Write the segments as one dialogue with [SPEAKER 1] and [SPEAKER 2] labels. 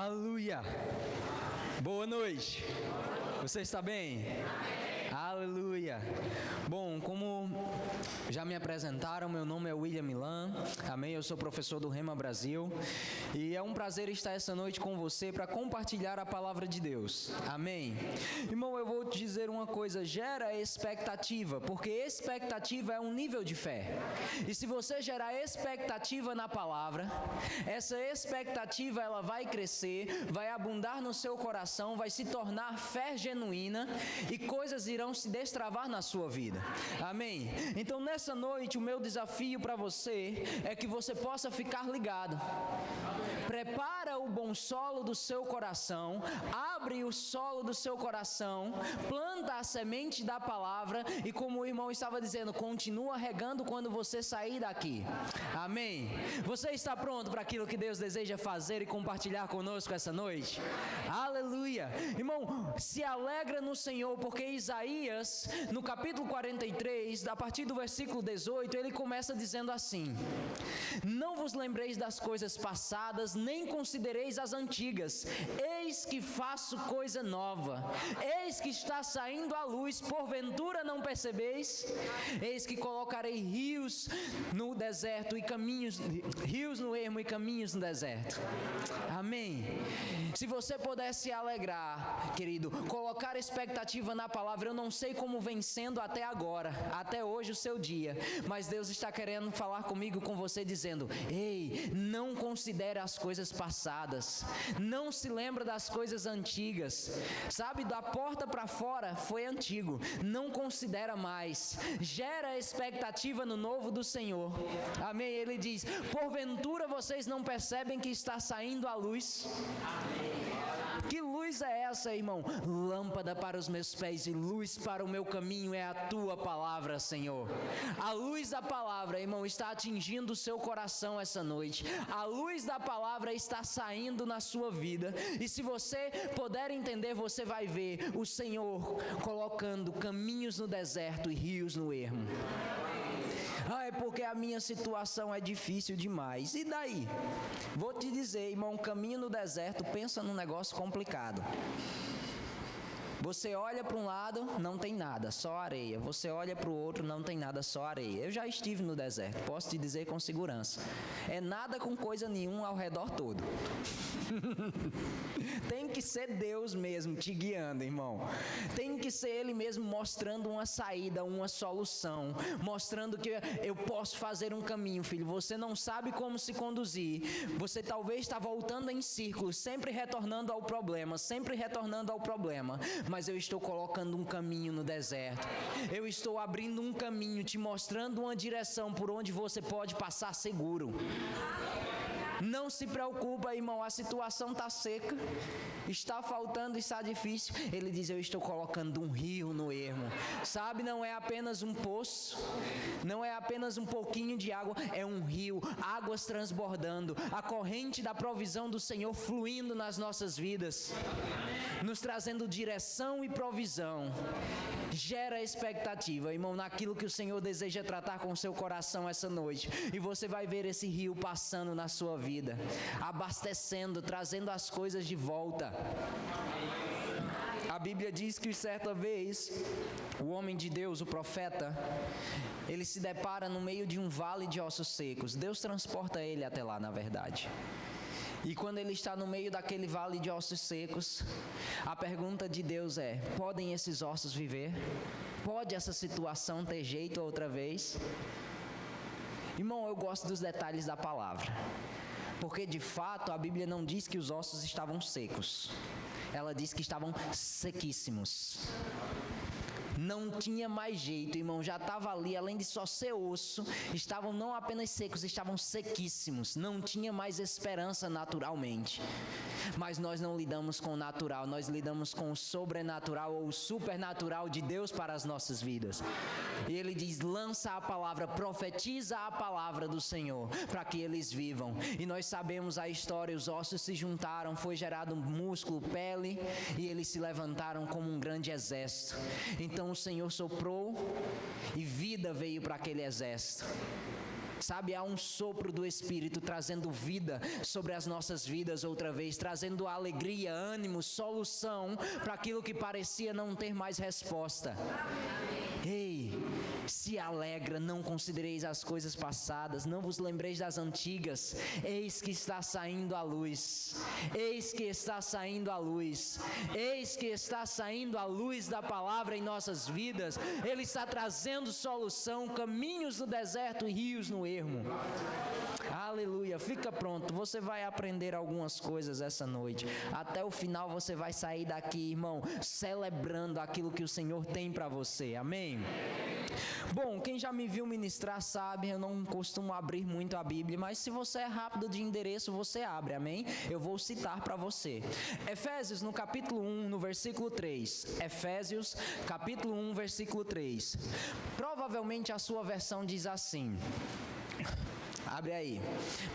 [SPEAKER 1] Aleluia! Boa noite! Você está bem? Aleluia! Bom, como já me apresentaram, meu nome é William Milan, amém? Eu sou professor do Rema Brasil e é um prazer estar essa noite com você para compartilhar a palavra de Deus, amém? Irmão, eu vou te dizer uma coisa, gera expectativa, porque expectativa é um nível de fé, e se você gerar expectativa na palavra, essa expectativa ela vai crescer, vai abundar no seu coração, vai se tornar fé genuína e coisas irão se destravar na sua vida. Amém? Então nessa noite o meu desafio para você é que você possa ficar ligado. Prepara o bom solo do seu coração, abre o solo do seu coração, planta a semente da palavra e, como o irmão estava dizendo, continua regando quando você sair daqui. Amém? Você está pronto para aquilo que Deus deseja fazer e compartilhar conosco essa noite? Aleluia! Irmão, se alegra no Senhor, porque Isaías, no capítulo 43, a partir do versículo 18, ele começa dizendo assim: não vos lembreis das coisas passadas, nem considereis as antigas. Eis que faço coisa nova. Eis que está saindo a luz, porventura não percebeis? Eis que colocarei rios no deserto e caminhos, rios no ermo e caminhos no deserto. Amém? Se você puder se alegrar, querido, colocar expectativa na palavra, eu não sei como vem sendo até agora, até hoje o seu dia, mas Deus está querendo falar comigo, com você, dizendo: ei, não considere as coisas passadas, não se lembra das coisas antigas, sabe, da porta para fora foi antigo, não considera mais, gera expectativa no novo do Senhor. Amém? Ele diz: porventura vocês não percebem que está saindo a luz? Que luz é essa, irmão? Lâmpada para os meus pés e luz para o meu caminho é a tua palavra, Senhor. A luz da palavra, irmão, está atingindo o seu coração essa noite. A luz da palavra está saindo na sua vida. E se você puder entender, você vai ver o Senhor colocando caminhos no deserto e rios no ermo. Ah, é porque a minha situação é difícil demais. E daí? Vou te dizer, irmão, caminho no deserto, pensa num negócio complicado. Você olha para um lado, não tem nada, só areia. Você olha para o outro, não tem nada, só areia. Eu já estive no deserto, posso te dizer com segurança. É nada com coisa nenhuma ao redor todo. Tem que ser Deus mesmo te guiando, irmão. Tem que ser Ele mesmo mostrando uma saída, uma solução, mostrando que eu posso fazer um caminho, filho. Você não sabe como se conduzir. Você talvez está voltando em círculos, sempre retornando ao problema, mas eu estou colocando um caminho no deserto. Eu estou abrindo um caminho, te mostrando uma direção por onde você pode passar seguro. Não se preocupa, irmão, a situação está seca, está faltando, está difícil. Ele diz: eu estou colocando um rio no ermo. Sabe, não é apenas um poço, não é apenas um pouquinho de água, é um rio, águas transbordando, a corrente da provisão do Senhor fluindo nas nossas vidas, nos trazendo direção e provisão. Gera expectativa, irmão, naquilo que o Senhor deseja tratar com o seu coração essa noite. E você vai ver esse rio passando na sua vida, abastecendo, trazendo as coisas de volta. A Bíblia diz que certa vez, o homem de Deus, o profeta, ele se depara no meio de um vale de ossos secos. Deus transporta ele até lá, na verdade. E quando ele está no meio daquele vale de ossos secos, a pergunta de Deus é: podem esses ossos viver? Pode essa situação ter jeito outra vez? Irmão, eu gosto dos detalhes da palavra, porque de fato a Bíblia não diz que os ossos estavam secos, ela diz que estavam sequíssimos. Não tinha mais jeito, irmão, já estava ali, além de só ser osso, estavam não apenas secos, estavam sequíssimos, não tinha mais esperança naturalmente. Mas nós não lidamos com o natural, nós lidamos com o sobrenatural ou o supernatural de Deus para as nossas vidas. E ele diz: lança a palavra, profetiza a palavra do Senhor, para que eles vivam. E nós sabemos a história, os ossos se juntaram, foi gerado músculo, pele, e eles se levantaram como um grande exército. Então o Senhor soprou e vida veio para aquele exército. Sabe, há um sopro do Espírito trazendo vida sobre as nossas vidas outra vez, trazendo alegria, ânimo, solução para aquilo que parecia não ter mais resposta. Ei, se alegra, não considereis as coisas passadas, não vos lembreis das antigas. Eis que está saindo a luz, eis que está saindo a luz, eis que está saindo a luz da palavra em nossas vidas. Ele está trazendo solução, caminhos no deserto e rios no ermo. Aleluia, fica pronto, você vai aprender algumas coisas essa noite. Até o final você vai sair daqui, irmão, celebrando aquilo que o Senhor tem para você, amém? Bom, quem já me viu ministrar sabe, eu não costumo abrir muito a Bíblia, mas se você é rápido de endereço, você abre, amém? Eu vou citar para você. Efésios, no capítulo 1, no versículo 3. Efésios, capítulo 1, versículo 3. Provavelmente a sua versão diz assim... Abre aí.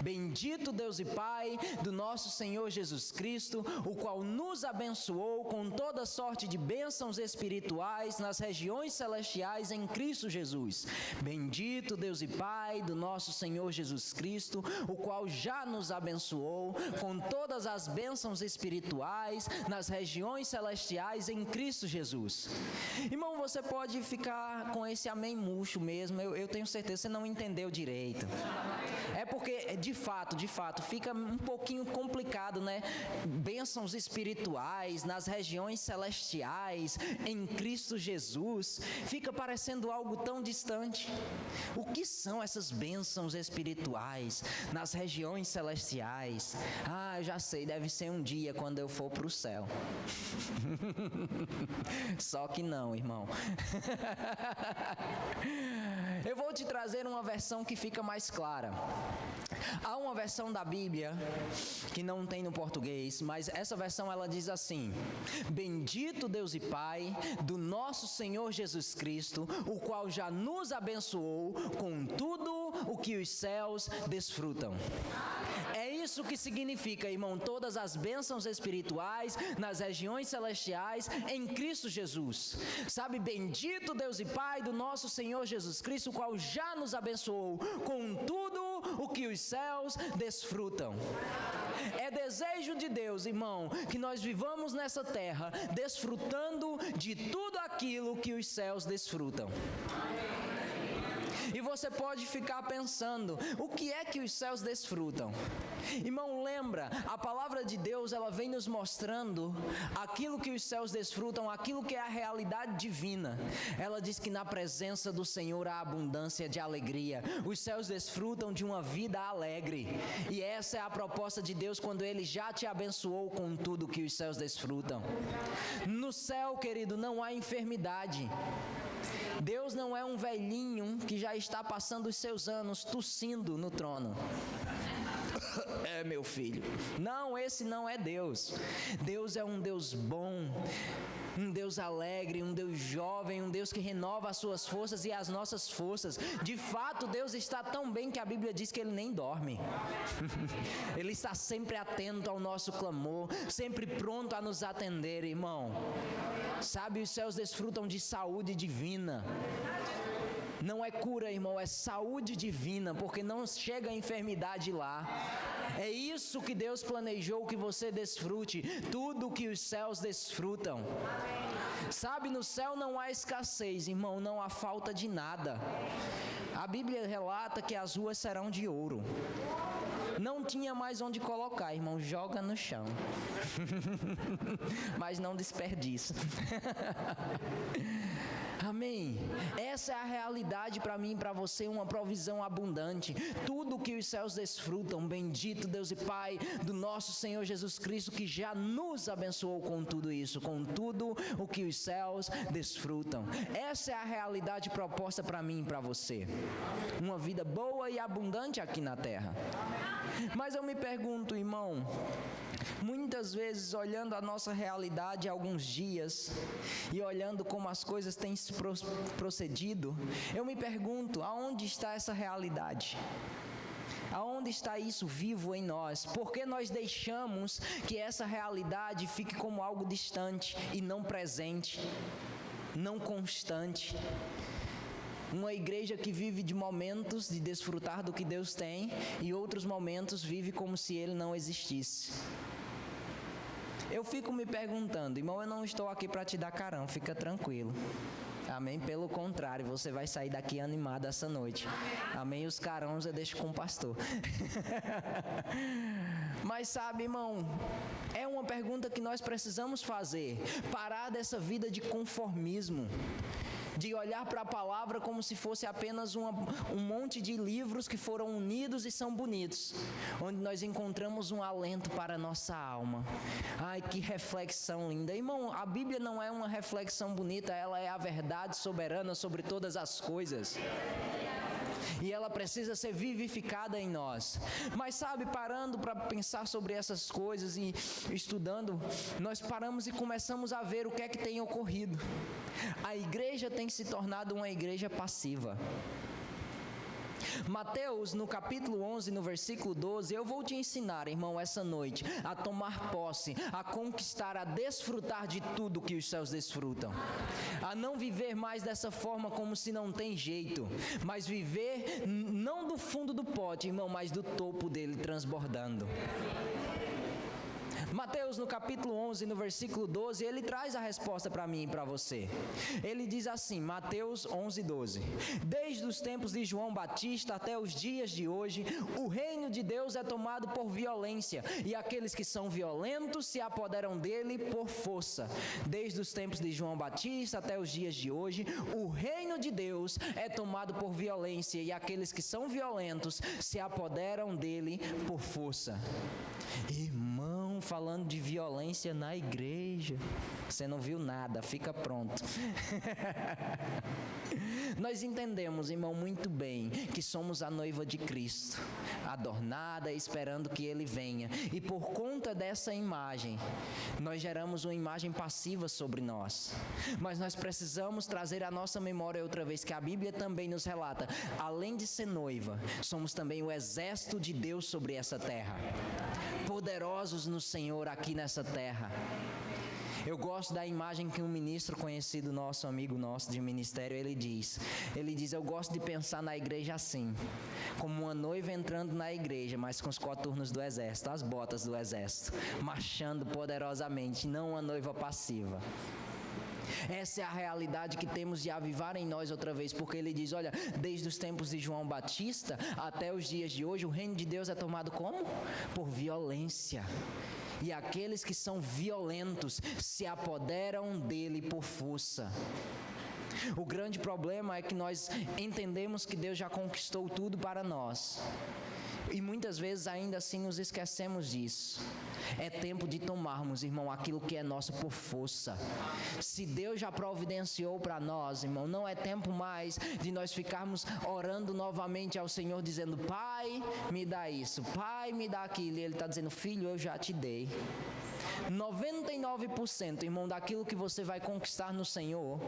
[SPEAKER 1] Bendito Deus e Pai do nosso Senhor Jesus Cristo, o qual nos abençoou com toda sorte de bênçãos espirituais nas regiões celestiais em Cristo Jesus. Bendito Deus e Pai do nosso Senhor Jesus Cristo, o qual já nos abençoou com todas as bênçãos espirituais nas regiões celestiais em Cristo Jesus. Irmão, você pode ficar com esse amém murcho mesmo, eu tenho certeza que você não entendeu direito. É porque, de fato, fica um pouquinho complicado, né? Bênçãos espirituais nas regiões celestiais, em Cristo Jesus, fica parecendo algo tão distante. O que são essas bênçãos espirituais nas regiões celestiais? Ah, eu já sei, deve ser um dia quando eu for para o céu. Só que não, irmão. Eu vou te trazer uma versão que fica mais clara. Há uma versão da Bíblia que não tem no português, mas essa versão ela diz assim: Bendito Deus e Pai do nosso Senhor Jesus Cristo, o qual já nos abençoou com tudo o que os céus desfrutam. É isso que significa, irmão, todas as bênçãos espirituais nas regiões celestiais em Cristo Jesus. Sabe, bendito Deus e Pai do nosso Senhor Jesus Cristo, o qual já nos abençoou com tudo o que os céus desfrutam. É desejo de Deus, irmão, que nós vivamos nessa terra desfrutando de tudo aquilo que os céus desfrutam. E você pode ficar pensando, o que é que os céus desfrutam? Irmão, lembra, a palavra de Deus, ela vem nos mostrando aquilo que os céus desfrutam, aquilo que é a realidade divina. Ela diz que na presença do Senhor há abundância de alegria. Os céus desfrutam de uma vida alegre. E essa é a proposta de Deus quando Ele já te abençoou com tudo que os céus desfrutam. No céu, querido, não há enfermidade. Deus não é um velhinho que já está passando os seus anos tossindo no trono. É, meu filho. Não, esse não é Deus. Deus é um Deus bom, um Deus alegre, um Deus jovem, um Deus que renova as suas forças e as nossas forças. De fato, Deus está tão bem que a Bíblia diz que Ele nem dorme. Ele está sempre atento ao nosso clamor, sempre pronto a nos atender, irmão. Sabe, os céus desfrutam de saúde divina. Não é cura, irmão, é saúde divina, porque não chega a enfermidade lá. É isso que Deus planejou que você desfrute, tudo que os céus desfrutam. Sabe, no céu não há escassez, irmão, não há falta de nada. A Bíblia relata que as ruas serão de ouro. Não tinha mais onde colocar, irmão, joga no chão. Mas não desperdiça. Amém. Essa é a realidade para mim e para você, uma provisão abundante. Tudo que os céus desfrutam, bendito Deus e Pai do nosso Senhor Jesus Cristo, que já nos abençoou com tudo isso, com tudo o que os céus desfrutam. Essa é a realidade proposta para mim e para você. Uma vida boa e abundante aqui na terra. Mas eu me pergunto, irmão, muitas vezes olhando a nossa realidade há alguns dias e olhando como as coisas têm se procedido, eu me pergunto, aonde está essa realidade? Aonde está isso vivo em nós? Por que nós deixamos que essa realidade fique como algo distante e não presente, não constante? Uma igreja que vive de momentos de desfrutar do que Deus tem e outros momentos vive como se Ele não existisse. Eu fico me perguntando, irmão, eu não estou aqui para te dar carão, fica tranquilo. Amém? Pelo contrário, você vai sair daqui animado essa noite. Amém? Os carões eu deixo com o pastor. Mas sabe, irmão, é uma pergunta que nós precisamos fazer. Parar dessa vida de conformismo, de olhar para a palavra como se fosse apenas um monte de livros que foram unidos e são bonitos, onde nós encontramos um alento para a nossa alma. Ai, que reflexão linda. Irmão, a Bíblia não é uma reflexão bonita, ela é a verdade soberana sobre todas as coisas. E ela precisa ser vivificada em nós. Mas sabe, parando para pensar sobre essas coisas e estudando, nós paramos e começamos a ver o que é que tem ocorrido. A igreja tem se tornado uma igreja passiva. Mateus, no capítulo 11, no versículo 12, eu vou te ensinar, irmão, essa noite, a tomar posse, a conquistar, a desfrutar de tudo que os céus desfrutam. A não viver mais dessa forma como se não tem jeito, mas viver não do fundo do pote, irmão, mas do topo dele transbordando. Mateus, no capítulo 11, no versículo 12, ele traz a resposta para mim e para você. Ele diz assim, Mateus 11, 12: Desde os tempos de João Batista até os dias de hoje, o reino de Deus é tomado por violência, e aqueles que são violentos se apoderam dele por força. Desde os tempos de João Batista até os dias de hoje, o reino de Deus é tomado por violência, e aqueles que são violentos se apoderam dele por força. Irmão, falando de violência na igreja, você não viu nada, fica pronto. Nós entendemos, irmão, muito bem que somos a noiva de Cristo, adornada, esperando que Ele venha. E por conta dessa imagem, nós geramos uma imagem passiva sobre nós. Mas nós precisamos trazer à nossa memória outra vez que a Bíblia também nos relata, além de ser noiva, somos também o exército de Deus sobre essa terra. Poderosos no Senhor aqui nessa terra. Eu gosto da imagem que um ministro conhecido nosso, amigo nosso de ministério, ele diz, eu gosto de pensar na igreja assim, como uma noiva entrando na igreja, mas com os coturnos do exército, as botas do exército, marchando poderosamente, não uma noiva passiva. Essa é a realidade que temos de avivar em nós outra vez, porque ele diz, olha, desde os tempos de João Batista até os dias de hoje, o reino de Deus é tomado como? Por violência. E aqueles que são violentos se apoderam dele por força. O grande problema é que nós entendemos que Deus já conquistou tudo para nós. E muitas vezes ainda assim nos esquecemos disso. É tempo de tomarmos, irmão, aquilo que é nosso por força. Se Deus já providenciou para nós, irmão, não é tempo mais de nós ficarmos orando novamente ao Senhor, dizendo, Pai, me dá isso, Pai, me dá aquilo. E Ele está dizendo, filho, eu já te dei. 99%, irmão, daquilo que você vai conquistar no Senhor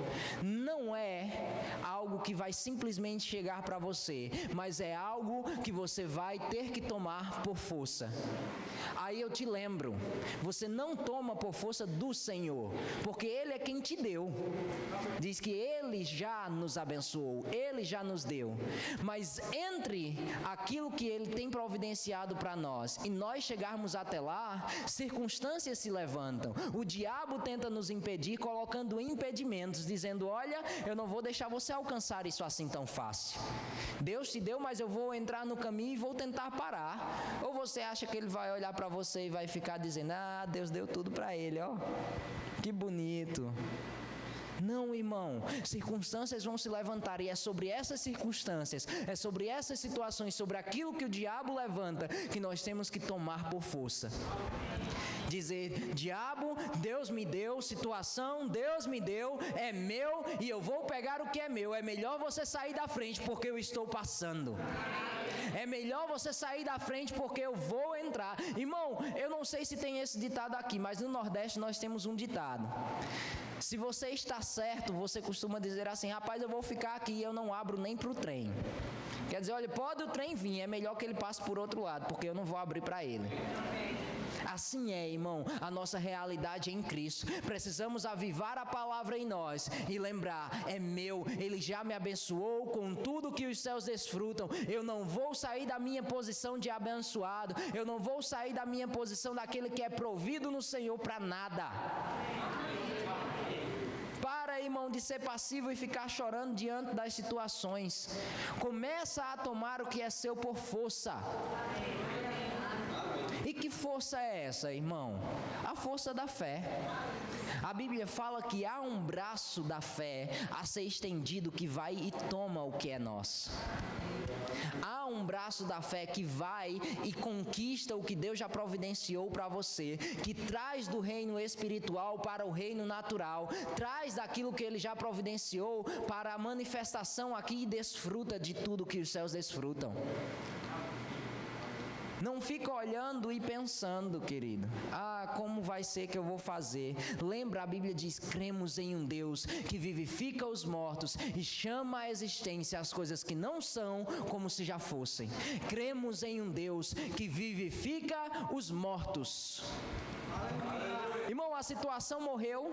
[SPEAKER 1] não é algo que vai simplesmente chegar para você, mas é algo que você vai ter que tomar por força. Aí eu te lembro, você não toma por força do Senhor, porque Ele é quem te deu. Diz que Ele já nos abençoou, Ele já nos deu. Mas entre aquilo que Ele tem providenciado para nós e nós chegarmos até lá, circunstâncias se levantam. O diabo tenta nos impedir, colocando impedimentos, dizendo, olha, eu não vou deixar você alcançar isso assim tão fácil. Deus te deu, mas eu vou entrar no caminho e vou tentar parar. Ou você acha que Ele vai olhar para você e vai ficar dizendo, Deus deu tudo para ele, ó, que bonito. Não, irmão, circunstâncias vão se levantar e é sobre essas circunstâncias, é sobre essas situações, sobre aquilo que o diabo levanta, que nós temos que tomar por força. Dizer, diabo, Deus me deu, situação, Deus me deu, é meu e eu vou pegar o que é meu. É melhor você sair da frente porque eu estou passando. É melhor você sair da frente porque eu vou entrar. Irmão, eu não sei se tem esse ditado aqui, mas no Nordeste nós temos um ditado. Se você está certo, você costuma dizer assim, rapaz, eu vou ficar aqui e eu não abro nem para o trem. Quer dizer, olha, pode o trem vir, é melhor que ele passe por outro lado, porque eu não vou abrir para ele. Assim é, irmão, a nossa realidade em Cristo. Precisamos avivar a palavra em nós e lembrar, é meu, Ele já me abençoou com tudo que os céus desfrutam. Eu não vou sair da minha posição de abençoado, eu não vou sair da minha posição daquele que é provido no Senhor para nada. Para, irmão, de ser passivo e ficar chorando diante das situações. Começa a tomar o que é seu por força. E que força é essa, irmão? A força da fé. A Bíblia fala que há um braço da fé a ser estendido que vai e toma o que é nosso. Há um braço da fé que vai e conquista o que Deus já providenciou para você, que traz do reino espiritual para o reino natural, traz daquilo que Ele já providenciou para a manifestação aqui e desfruta de tudo que os céus desfrutam. Não fica olhando e pensando, querido, como vai ser que eu vou fazer? Lembra, a Bíblia diz, cremos em um Deus que vivifica os mortos e chama à existência as coisas que não são como se já fossem. Cremos em um Deus que vivifica os mortos. Irmão, a situação morreu.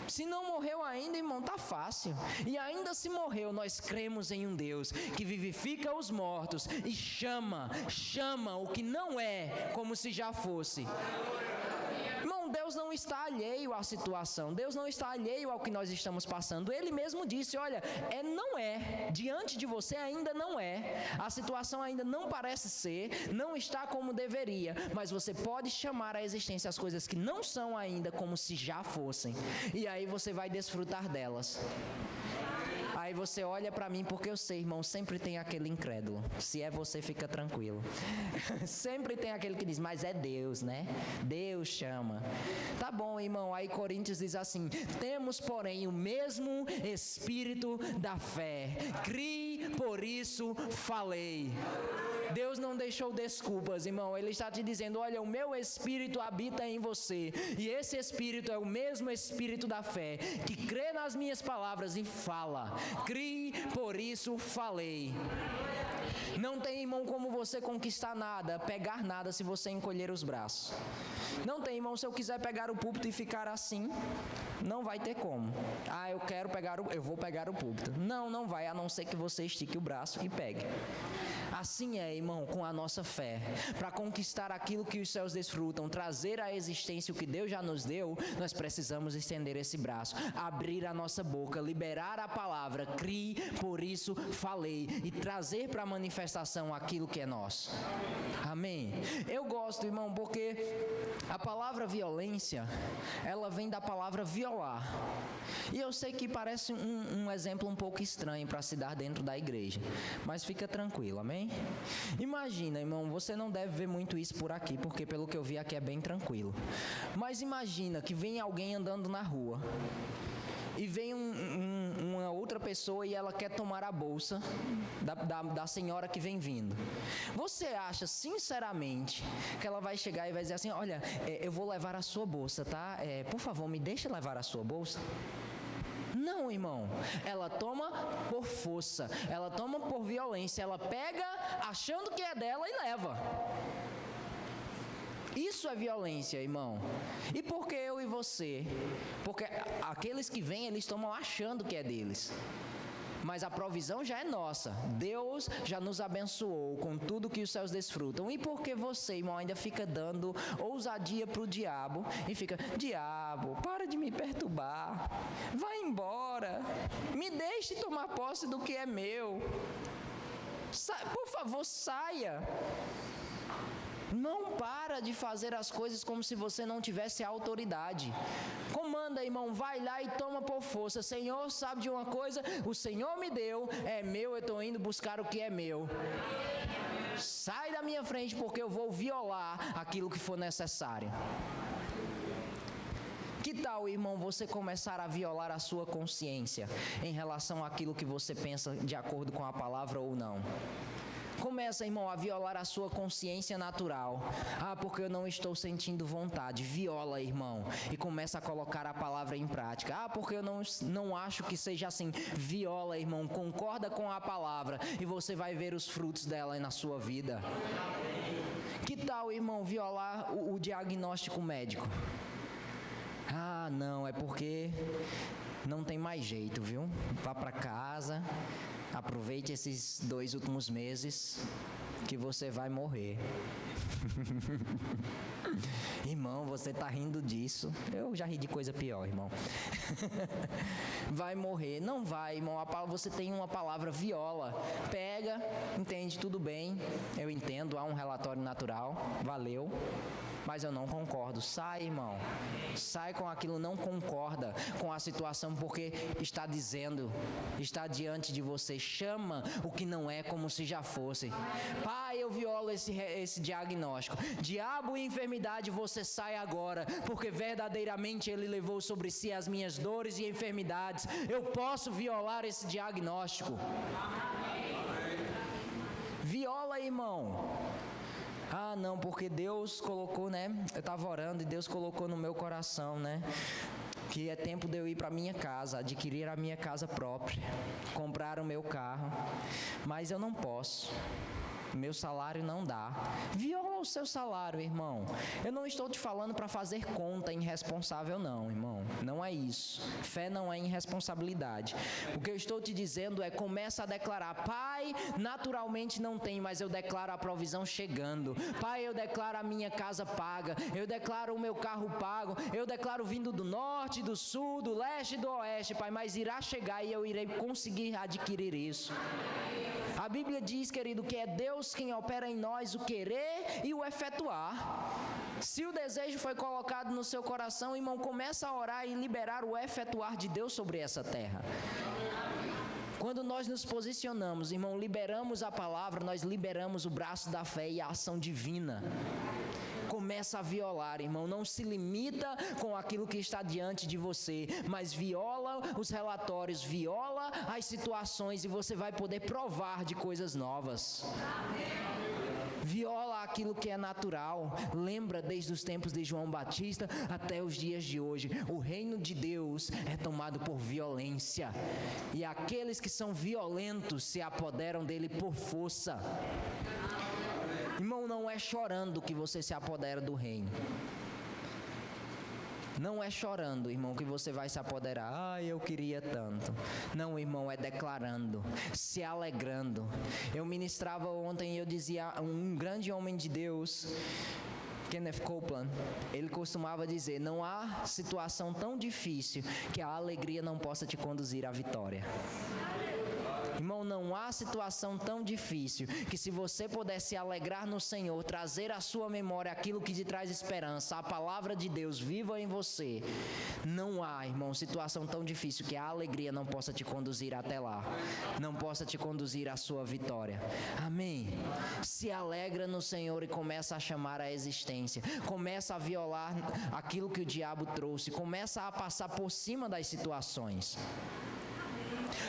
[SPEAKER 1] Se não morreu ainda, irmão, tá fácil. E ainda se morreu, nós cremos em um Deus que vivifica os mortos e chama o que não é como se já fosse. Irmão, Deus não está alheio à situação, Deus não está alheio ao que nós estamos passando. Ele mesmo disse, olha, não é, diante de você ainda não é, a situação ainda não parece ser, não está como deveria, mas você pode chamar à existência as coisas que não são ainda como se já fossem, e aí você vai desfrutar delas. Aí você olha para mim, porque eu sei, irmão, sempre tem aquele incrédulo. Se é você, fica tranquilo. Sempre tem aquele que diz, mas é Deus, né? Deus chama. Tá bom, irmão. Aí Coríntios diz assim, temos, porém, o mesmo espírito da fé. Crie, por isso falei. Deus não deixou desculpas, irmão. Ele está te dizendo, olha, o meu espírito habita em você. E esse espírito é o mesmo espírito da fé, que crê nas minhas palavras e fala. Crie, por isso falei. Não tem, irmão, como você conquistar nada, pegar nada, se você encolher os braços. Não tem, irmão, se eu quiser pegar o púlpito e ficar assim, não vai ter como. Eu vou pegar o púlpito. Não vai, a não ser que você estique o braço e pegue. Assim é, irmão, com a nossa fé. Para conquistar aquilo que os céus desfrutam, trazer à existência o que Deus já nos deu, nós precisamos estender esse braço, abrir a nossa boca, liberar a palavra, crie, por isso falei, e trazer para a manifestação aquilo que é nosso. Amém? Eu gosto, irmão, porque a palavra violência, ela vem da palavra violar. E eu sei que parece um exemplo um pouco estranho para se dar dentro da igreja, mas fica tranquilo, amém? Imagina, irmão, você não deve ver muito isso por aqui, porque pelo que eu vi aqui é bem tranquilo. Mas imagina que vem alguém andando na rua e vem uma outra pessoa e ela quer tomar a bolsa da senhora que vem vindo. Você acha, sinceramente, que ela vai chegar e vai dizer assim, olha, eu vou levar a sua bolsa, tá? Por favor, me deixa levar a sua bolsa? Não, irmão, ela toma por força, ela toma por violência, ela pega achando que é dela e leva. Isso é violência, irmão. E por que eu e você? Porque aqueles que vêm, eles tomam achando que é deles. Mas a provisão já é nossa. Deus já nos abençoou com tudo que os céus desfrutam. E por que você, irmão, ainda fica dando ousadia para o diabo e fica, diabo, para de me perturbar, vai embora, me deixe tomar posse do que é meu, por favor, saia. Não para de fazer as coisas como se você não tivesse autoridade. Comanda, irmão, vai lá e toma por força. Senhor, sabe de uma coisa? O Senhor me deu, é meu, eu estou indo buscar o que é meu. Sai da minha frente porque eu vou violar aquilo que for necessário. Que tal, irmão, você começar a violar a sua consciência em relação àquilo que você pensa de acordo com a palavra ou não? Começa, irmão, a violar a sua consciência natural. Porque eu não estou sentindo vontade. Viola, irmão, e começa a colocar a palavra em prática. Porque eu não acho que seja assim. Viola, irmão, concorda com a palavra e você vai ver os frutos dela na sua vida.
[SPEAKER 2] Que tal, irmão, violar o diagnóstico médico? Ah, não, é porque não tem mais jeito, viu? Vá para casa, aproveite esses 2 últimos meses que você vai morrer. Irmão, você tá rindo disso? Eu já ri de coisa pior, irmão. Vai morrer. Não vai, irmão. Você tem uma palavra, viola. Pega, entende, tudo bem. Eu entendo, há um relatório natural. Valeu. Mas eu não concordo. Sai, irmão. Sai com aquilo, não concorda com a situação, porque está dizendo, está diante de você. Chama o que não é como se já fosse. Pai, eu violo esse diagnóstico. Diabo e enfermidade, você sai agora, porque verdadeiramente Ele levou sobre si as minhas dores e enfermidades. Eu posso violar esse diagnóstico. Viola, irmão. Ah, não, porque Deus colocou, né? Eu estava orando e Deus colocou no meu coração, né? Que é tempo de eu ir para minha casa, adquirir a minha casa própria, comprar o meu carro, mas eu não posso. Meu salário não dá. Viola o seu salário, irmão. Eu não estou te falando para fazer conta irresponsável, não, irmão. Não é isso. Fé não é irresponsabilidade. O que eu estou te dizendo é, começa a declarar: Pai, naturalmente não tem, mas eu declaro a provisão chegando. Pai, eu declaro a minha casa paga. Eu declaro o meu carro pago. Eu declaro vindo do norte, do sul, do leste e do oeste, Pai, mas irá chegar e eu irei conseguir adquirir isso. A Bíblia diz, querido, que é Deus quem opera em nós o querer e o efetuar. Se o desejo foi colocado no seu coração, irmão, começa a orar e liberar o efetuar de Deus sobre essa terra. Quando nós nos posicionamos, irmão, liberamos a palavra, nós liberamos o braço da fé e a ação divina. Começa a violar, irmão, não se limita com aquilo que está diante de você, mas viola os relatórios, viola as situações e você vai poder provar de coisas novas. Viola aquilo que é natural. Lembra, desde os tempos de João Batista até os dias de hoje, o reino de Deus é tomado por violência, e aqueles que são violentos se apoderam dele por força. Irmão, não é chorando que você se apodera do reino. Não é chorando, irmão, que você vai se apoderar. Ah, eu queria tanto. Não, irmão, é declarando, se alegrando. Eu ministrava ontem e eu dizia, um grande homem de Deus, Kenneth Copeland, ele costumava dizer: não há situação tão difícil que a alegria não possa te conduzir à vitória. Irmão, não há situação tão difícil que, se você puder se alegrar no Senhor, trazer à sua memória aquilo que te traz esperança, a palavra de Deus viva em você, não há, irmão, situação tão difícil que a alegria não possa te conduzir até lá, não possa te conduzir à sua vitória. Amém? Se alegra no Senhor e começa a chamar a existência, começa a violar aquilo que o diabo trouxe, começa a passar por cima das situações.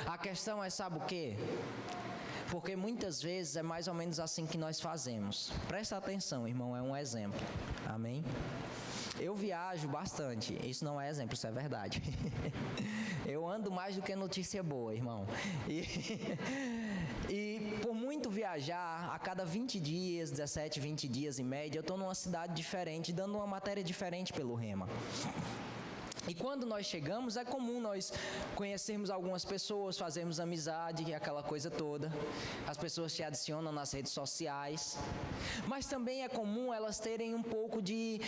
[SPEAKER 2] A questão é, sabe o quê? Porque muitas vezes é mais ou menos assim que nós fazemos. Presta atenção, irmão, é um exemplo. Amém? Eu viajo bastante. Isso não é exemplo, isso é verdade. Eu ando mais do que notícia boa, irmão. E por muito viajar, a cada 20 dias, 17, 20 dias em média, eu estou numa cidade diferente, dando uma matéria diferente pelo Rema. E quando nós chegamos, é comum nós conhecermos algumas pessoas, fazermos amizade e aquela coisa toda. As pessoas te adicionam nas redes sociais. Mas também é comum elas terem um pouco de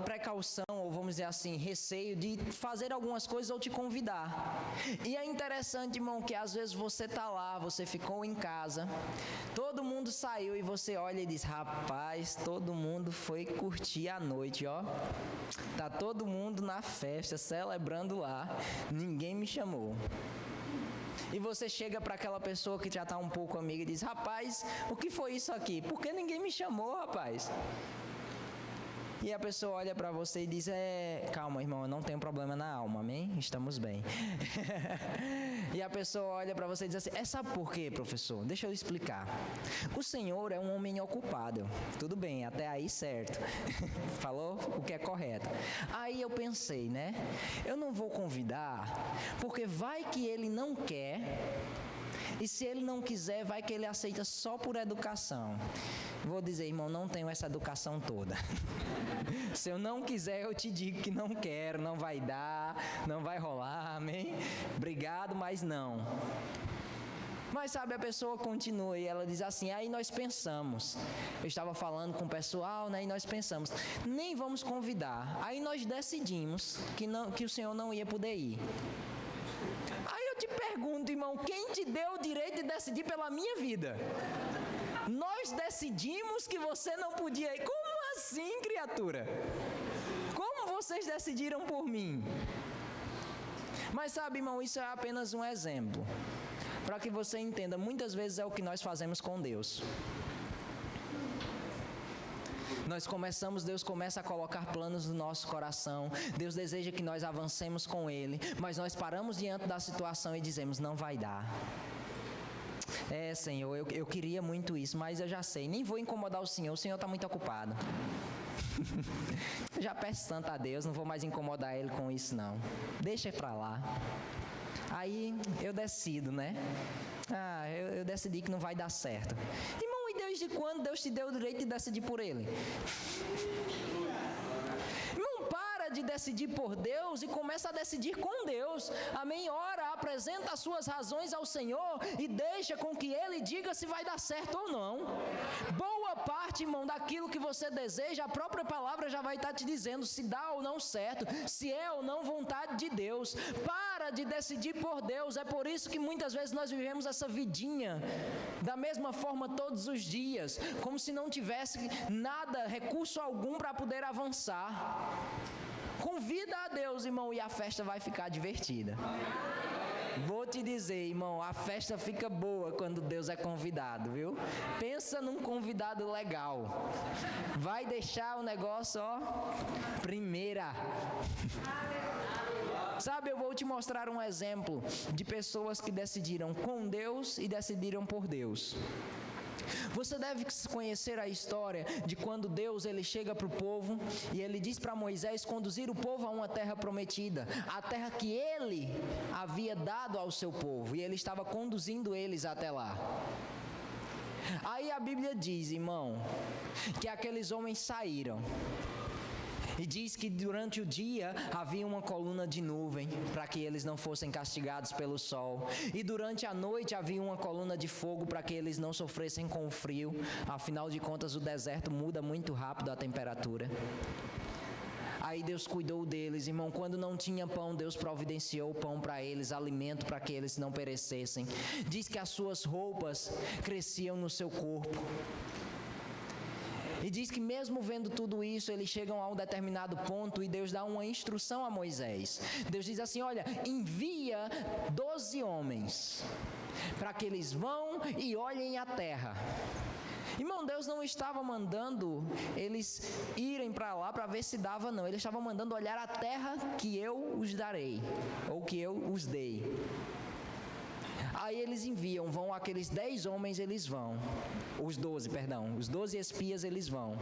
[SPEAKER 2] precaução, ou vamos dizer assim, receio de fazer algumas coisas ou te convidar. E é interessante, irmão, que às vezes você está lá, você ficou em casa, todo mundo saiu e você olha e diz: rapaz, todo mundo foi curtir a noite, ó. Tá todo mundo na festa, celebrando lá, ninguém me chamou. E você chega para aquela pessoa que já está um pouco amiga e diz: rapaz, o que foi isso aqui? Por que ninguém me chamou, rapaz? E a pessoa olha para você e diz: calma, irmão, eu não tenho problema na alma, amém? Estamos bem. E a pessoa olha para você e diz assim: sabe por quê, professor? Deixa eu explicar. O senhor é um homem ocupado. Tudo bem, até aí certo. Falou o que é correto. Aí eu pensei, né? Eu não vou convidar, porque vai que ele não quer. E se ele não quiser, vai que ele aceita só por educação. Vou dizer, irmão, não tenho essa educação toda. Se eu não quiser, eu te digo que não quero, não vai dar, não vai rolar, amém? Obrigado, mas não. Mas sabe, a pessoa continua e ela diz assim, aí nós pensamos, eu estava falando com o pessoal, né, e nós pensamos, nem vamos convidar, aí nós decidimos que o senhor não ia poder ir. Aí eu te pergunto, irmão, quem te deu o direito de decidir pela minha vida? Nós decidimos que você não podia ir. Como assim, criatura? Como vocês decidiram por mim? Mas sabe, irmão, isso é apenas um exemplo. Para que você entenda, muitas vezes é o que nós fazemos com Deus. Deus começa a colocar planos no nosso coração. Deus deseja que nós avancemos com Ele. Mas nós paramos diante da situação e dizemos, não vai dar. Senhor, eu queria muito isso, mas eu já sei, nem vou incomodar o Senhor está muito ocupado. Já peço tanto a Deus, não vou mais incomodar Ele com isso não. Deixa pra lá. Aí eu decido, né? Eu decidi que não vai dar certo. Irmão, e desde quando Deus te deu o direito de decidir por Ele? De decidir por Deus e começa a decidir com Deus, amém? Ora, apresenta as suas razões ao Senhor e deixa com que Ele diga se vai dar certo ou não. Boa parte, irmão, daquilo que você deseja, a própria palavra já vai estar te dizendo se dá ou não certo, se é ou não vontade de Deus. Para de decidir por Deus, é por isso que muitas vezes nós vivemos essa vidinha da mesma forma todos os dias, como se não tivesse nada, recurso algum para poder avançar. Convida a Deus, irmão, e a festa vai ficar divertida. Vou te dizer, irmão, a festa fica boa quando Deus é convidado, viu? Pensa num convidado legal. Vai deixar o negócio, primeira. Sabe, eu vou te mostrar um exemplo de pessoas que decidiram com Deus e decidiram por Deus. Você deve conhecer a história de quando Deus ele chega para o povo e ele diz para Moisés conduzir o povo a uma terra prometida, a terra que ele havia dado ao seu povo, e ele estava conduzindo eles até lá. Aí a Bíblia diz, irmão, que aqueles homens saíram. E diz que durante o dia havia uma coluna de nuvem para que eles não fossem castigados pelo sol. E durante a noite havia uma coluna de fogo para que eles não sofressem com o frio. Afinal de contas, o deserto muda muito rápido a temperatura. Aí Deus cuidou deles, irmão. Quando não tinha pão, Deus providenciou pão para eles, alimento para que eles não perecessem. Diz que as suas roupas cresciam no seu corpo. E diz que mesmo vendo tudo isso, eles chegam a um determinado ponto e Deus dá uma instrução a Moisés. Deus diz assim, olha, envia 12 homens para que eles vão e olhem a terra. Irmão, Deus não estava mandando eles irem para lá para ver se dava, não. Ele estava mandando olhar a terra que eu os darei, ou que eu os dei. Aí eles enviam, vão aqueles 10 homens, eles vão. Os 12 espias eles vão.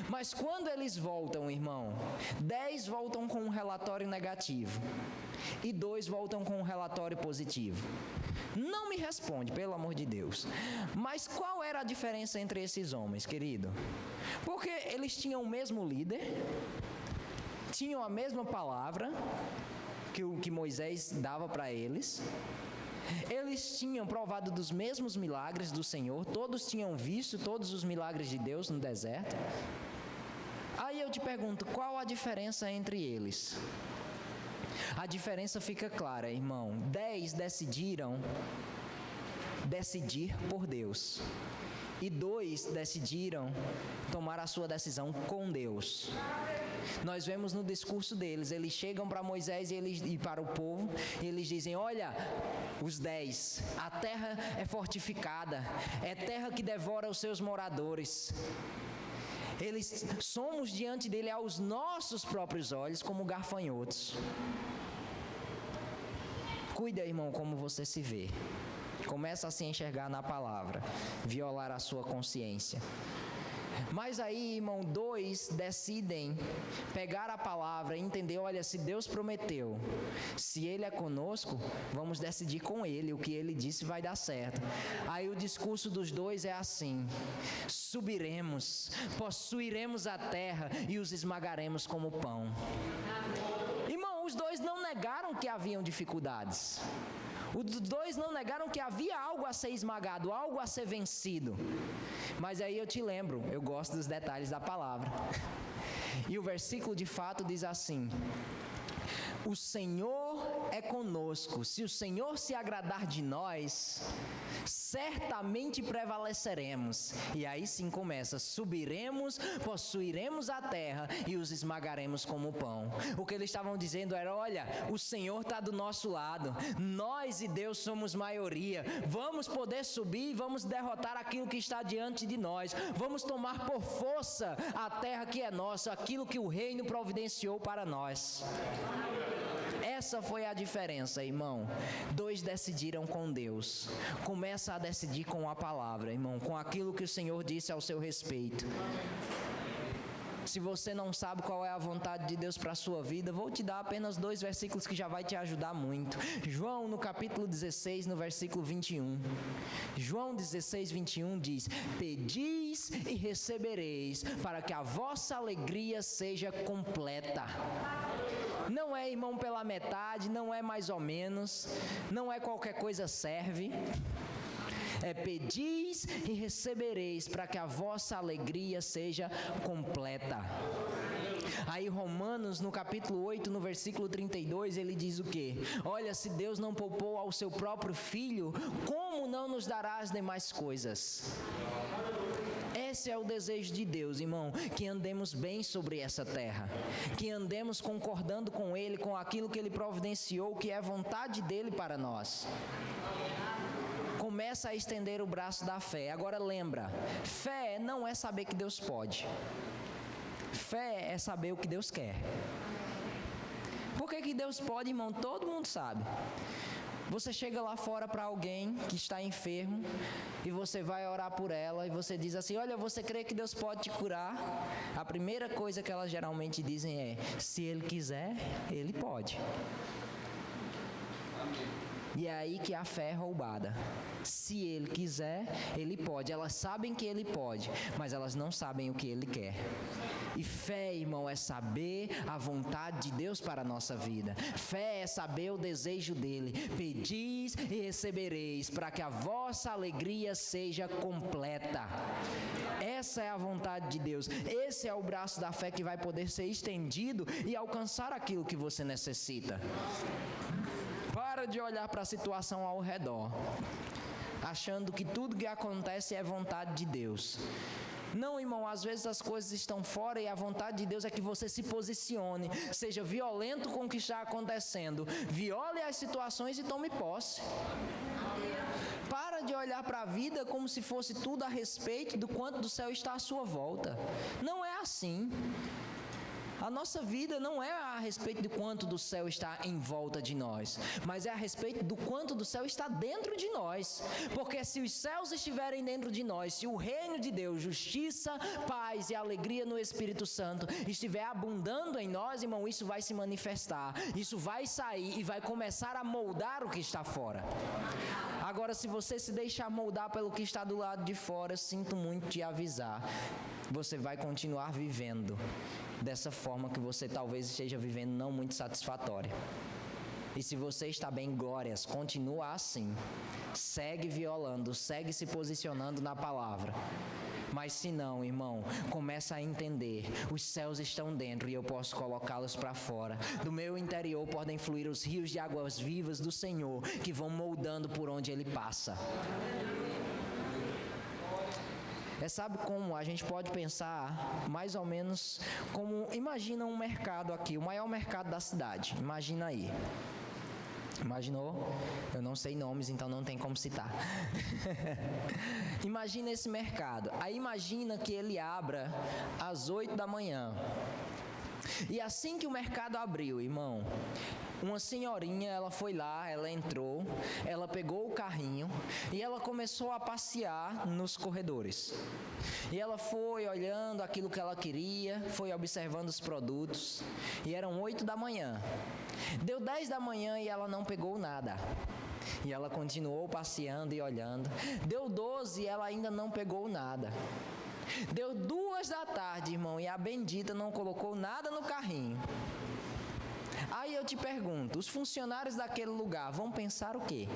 [SPEAKER 2] Mas quando eles voltam, irmão, 10 voltam com um relatório negativo e 2 voltam com um relatório positivo. Não me responde, pelo amor de Deus. Mas qual era a diferença entre esses homens, querido? Porque eles tinham o mesmo líder, tinham a mesma palavra que Moisés dava para eles. Eles tinham provado dos mesmos milagres do Senhor, todos tinham visto todos os milagres de Deus no deserto. Aí eu te pergunto, qual a diferença entre eles? A diferença fica clara, irmão. 10 decidiram decidir por Deus. E 2 decidiram tomar a sua decisão com Deus. Nós vemos no discurso deles, eles chegam para Moisés e para o povo, e eles dizem, olha, os 10, a terra é fortificada, é terra que devora os seus moradores. Eles somos diante dele aos nossos próprios olhos como gafanhotos. Cuida, irmão, como você se vê. Começa a se enxergar na palavra, violar a sua consciência. Mas aí, irmão, 2 decidem pegar a palavra e entender, olha, se Deus prometeu, se Ele é conosco, vamos decidir com Ele, o que Ele disse vai dar certo. Aí o discurso dos 2 é assim: subiremos, possuiremos a terra e os esmagaremos como pão. Irmão, os 2 não negaram que haviam dificuldades. Os 2 não negaram que havia algo a ser esmagado, algo a ser vencido. Mas aí eu te lembro, eu gosto dos detalhes da palavra. E o versículo de fato diz assim: o Senhor é conosco, se o Senhor se agradar de nós, certamente prevaleceremos. E aí sim começa: subiremos, possuiremos a terra e os esmagaremos como pão. O que eles estavam dizendo era: olha, o Senhor está do nosso lado, nós e Deus somos maioria, vamos poder subir e vamos derrotar aquilo que está diante de nós, vamos tomar por força a terra que é nossa, aquilo que o reino providenciou para nós. Essa foi a diferença, irmão. 2 decidiram com Deus. Começa a decidir com a palavra, irmão, com aquilo que o Senhor disse ao seu respeito. Se você não sabe qual é a vontade de Deus para a sua vida, vou te dar apenas 2 versículos que já vai te ajudar muito. João, no capítulo 16, no versículo 21. João 16, 21 diz: pedis e recebereis, para que a vossa alegria seja completa. Não é, irmão, pela metade, não é mais ou menos, não é qualquer coisa serve. É pedis e recebereis, para que a vossa alegria seja completa. Aí Romanos, no capítulo 8, no versículo 32, ele diz o quê? Olha, se Deus não poupou ao seu próprio Filho, como não nos dará as demais coisas? Esse é o desejo de Deus, irmão, que andemos bem sobre essa terra, que andemos concordando com Ele, com aquilo que Ele providenciou, que é vontade dEle para nós. Começa a estender o braço da fé. Agora lembra, fé não é saber que Deus pode. Fé é saber o que Deus quer. Por que Deus pode, irmão? Todo mundo sabe. Você chega lá fora para alguém que está enfermo e você vai orar por ela e você diz assim: olha, você crê que Deus pode te curar? A primeira coisa que elas geralmente dizem é: se Ele quiser, Ele pode. E é aí que a fé é roubada. Se Ele quiser, Ele pode. Elas sabem que Ele pode, mas elas não sabem o que Ele quer. E fé, irmão, é saber a vontade de Deus para a nossa vida. Fé é saber o desejo dEle. Pedis e recebereis, para que a vossa alegria seja completa. Essa é a vontade de Deus. Esse é o braço da fé que vai poder ser estendido e alcançar aquilo que você necessita. Para de olhar para a situação ao redor, achando que tudo que acontece é vontade de Deus. Não, irmão, às vezes as coisas estão fora e a vontade de Deus é que você se posicione, seja violento com o que está acontecendo, viole as situações e tome posse. Para de olhar para a vida como se fosse tudo a respeito do quanto do céu está à sua volta. Não é assim. A nossa vida não é a respeito de quanto do céu está em volta de nós, mas é a respeito do quanto do céu está dentro de nós. Porque se os céus estiverem dentro de nós, se o reino de Deus, justiça, paz e alegria no Espírito Santo estiver abundando em nós, irmão, isso vai se manifestar, isso vai sair e vai começar a moldar o que está fora. Agora, se você se deixar moldar pelo que está do lado de fora, eu sinto muito te avisar, você vai continuar vivendo dessa forma que você talvez esteja vivendo não muito satisfatória. E se você está bem, glórias, continua assim. Segue violando, segue se posicionando na palavra. Mas se não, irmão, começa a entender, os céus estão dentro e eu posso colocá-los para fora. Do meu interior podem fluir os rios de águas vivas do Senhor, que vão moldando por onde Ele passa. Sabe como a gente pode pensar mais ou menos como, imagina um mercado aqui, o maior mercado da cidade, imagina aí. Imaginou? Eu não sei nomes, então não tem como citar. Imagina esse mercado. Aí imagina que ele abra às 8 da manhã. E assim que o mercado abriu, irmão, uma senhorinha, ela foi lá, ela entrou, ela pegou o carrinho e ela começou a passear nos corredores. E ela foi olhando aquilo que ela queria, foi observando os produtos, e eram 8 da manhã. Deu 10 da manhã e ela não pegou nada. E ela continuou passeando e olhando. Deu 12 e ela ainda não pegou nada. Deu 2 da tarde, irmão, e a bendita não colocou nada no carrinho. Aí eu te pergunto, os funcionários daquele lugar vão pensar o quê?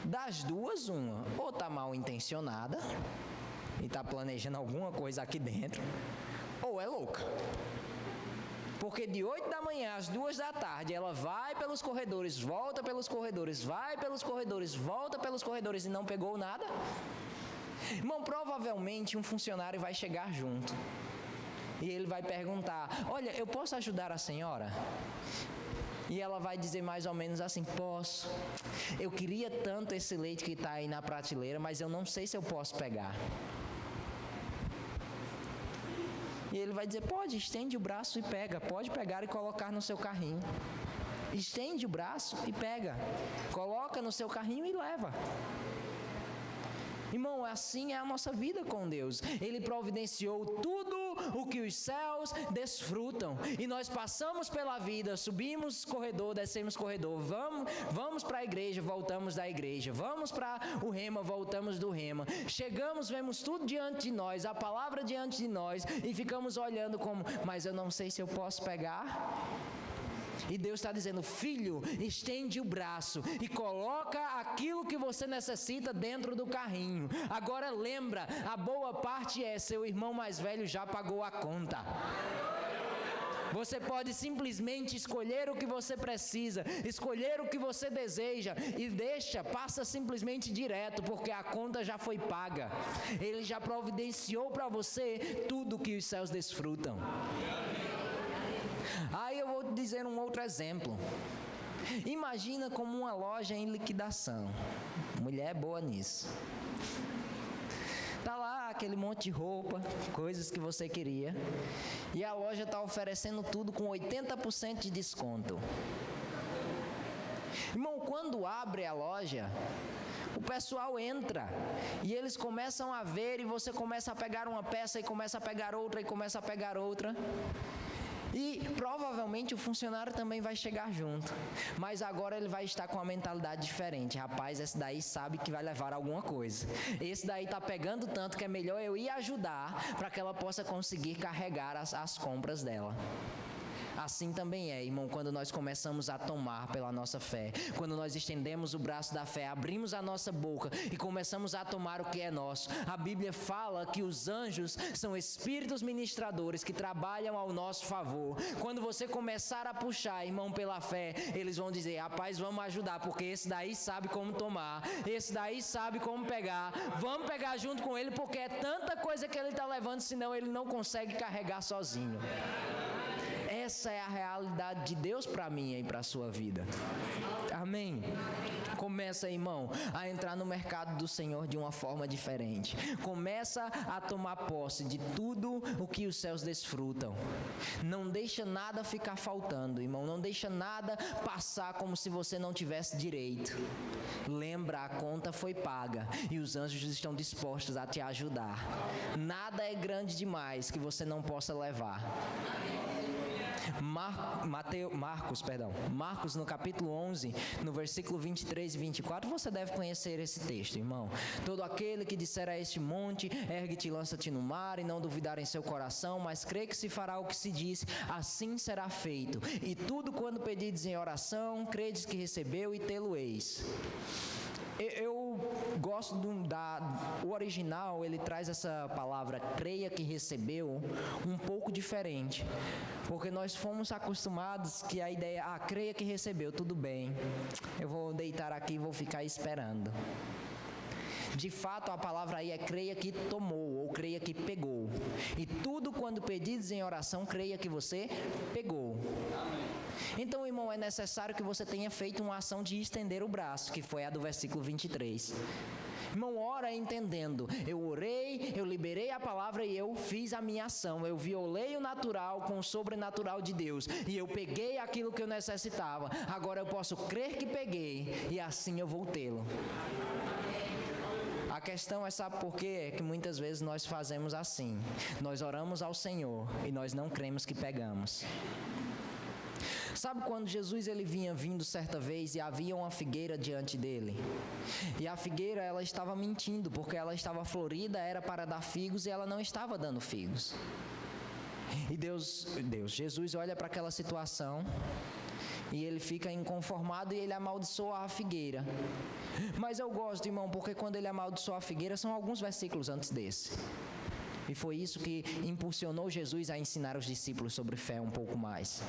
[SPEAKER 2] Das duas, uma, ou tá mal intencionada e tá planejando alguma coisa aqui dentro, ou é louca. Porque de 8 da manhã às 2 da tarde, ela vai pelos corredores, volta pelos corredores, vai pelos corredores, volta pelos corredores e não pegou nada? Irmão, provavelmente um funcionário vai chegar junto. E ele vai perguntar, olha, eu posso ajudar a senhora? E ela vai dizer mais ou menos assim, posso. Eu queria tanto esse leite que está aí na prateleira, mas eu não sei se eu posso pegar. E ele vai dizer, pode, estende o braço e pega. Pode pegar e colocar no seu carrinho. Estende o braço e pega. Coloca no seu carrinho e leva. Irmão, assim é a nossa vida com Deus. Ele providenciou tudo o que os céus desfrutam. E nós passamos pela vida, subimos corredor, descemos corredor, vamos para a igreja, voltamos da igreja, vamos para o rema, voltamos do rema. Chegamos, vemos tudo diante de nós, a palavra diante de nós, e ficamos olhando como, mas eu não sei se eu posso pegar. E Deus está dizendo, filho, estende o braço e coloca aquilo que você necessita dentro do carrinho. Agora lembra, a boa parte é, seu irmão mais velho já pagou a conta. Você pode simplesmente escolher o que você precisa, escolher o que você deseja e passa simplesmente direto, porque a conta já foi paga. Ele já providenciou para você tudo que os céus desfrutam. Aí eu vou dizer um outro exemplo. Imagina como uma loja em liquidação. Mulher é boa nisso. Tá lá aquele monte de roupa, coisas que você queria, e a loja está oferecendo tudo com 80% de desconto. Irmão, quando abre a loja, o pessoal entra e eles começam a ver, e você começa a pegar uma peça e começa a pegar outra e começa a pegar outra. E provavelmente o funcionário também vai chegar junto, mas agora ele vai estar com uma mentalidade diferente. Rapaz, esse daí sabe que vai levar alguma coisa. Esse daí está pegando tanto que é melhor eu ir ajudar para que ela possa conseguir carregar as compras dela. Assim também é, irmão, quando nós começamos a tomar pela nossa fé, quando nós estendemos o braço da fé, abrimos a nossa boca e começamos a tomar o que é nosso. A Bíblia fala que os anjos são espíritos ministradores que trabalham ao nosso favor. Quando você começar a puxar, irmão, pela fé, eles vão dizer, rapaz, vamos ajudar, porque esse daí sabe como tomar, esse daí sabe como pegar, vamos pegar junto com ele, porque é tanta coisa que ele está levando, senão ele não consegue carregar sozinho. Essa é a realidade de Deus para mim e para a sua vida. Amém? Começa, irmão, a entrar no mercado do Senhor de uma forma diferente. Começa a tomar posse de tudo o que os céus desfrutam. Não deixa nada ficar faltando, irmão. Não deixa nada passar como se você não tivesse direito. Lembra, a conta foi paga e os anjos estão dispostos a te ajudar. Nada é grande demais que você não possa levar. Marcos no capítulo 11, no versículo 23 e 24, você deve conhecer esse texto, irmão. Todo aquele que disser a este monte, ergue-te e lança-te no mar, e não duvidar em seu coração, mas crê que se fará o que se diz, assim será feito. E tudo quando pedides em oração, credes que recebeu e tê-lo-eis. Eu gosto o original, ele traz essa palavra, creia que recebeu, um pouco diferente. Porque nós fomos acostumados que a ideia, creia que recebeu, tudo bem. Eu vou deitar aqui e vou ficar esperando. De fato, a palavra aí é creia que tomou, ou creia que pegou. E tudo quando pedidos em oração, creia que você pegou. Amém. Então, irmão, é necessário que você tenha feito uma ação de estender o braço, que foi a do versículo 23. Irmão, ora entendendo. Eu orei, eu liberei a palavra e eu fiz a minha ação. Eu violei o natural com o sobrenatural de Deus. E eu peguei aquilo que eu necessitava. Agora eu posso crer que peguei e assim eu vou tê-lo. A questão é, sabe por quê? É que muitas vezes nós fazemos assim. Nós oramos ao Senhor e nós não cremos que pegamos. Sabe quando Jesus ele vinha vindo certa vez e havia uma figueira diante dele? E a figueira ela estava mentindo, porque ela estava florida, era para dar figos e ela não estava dando figos. E Jesus olha para aquela situação e ele fica inconformado e ele amaldiçoa a figueira. Mas eu gosto, irmão, porque quando ele amaldiçoa a figueira, são alguns versículos antes desse. E foi isso que impulsionou Jesus a ensinar os discípulos sobre fé um pouco mais.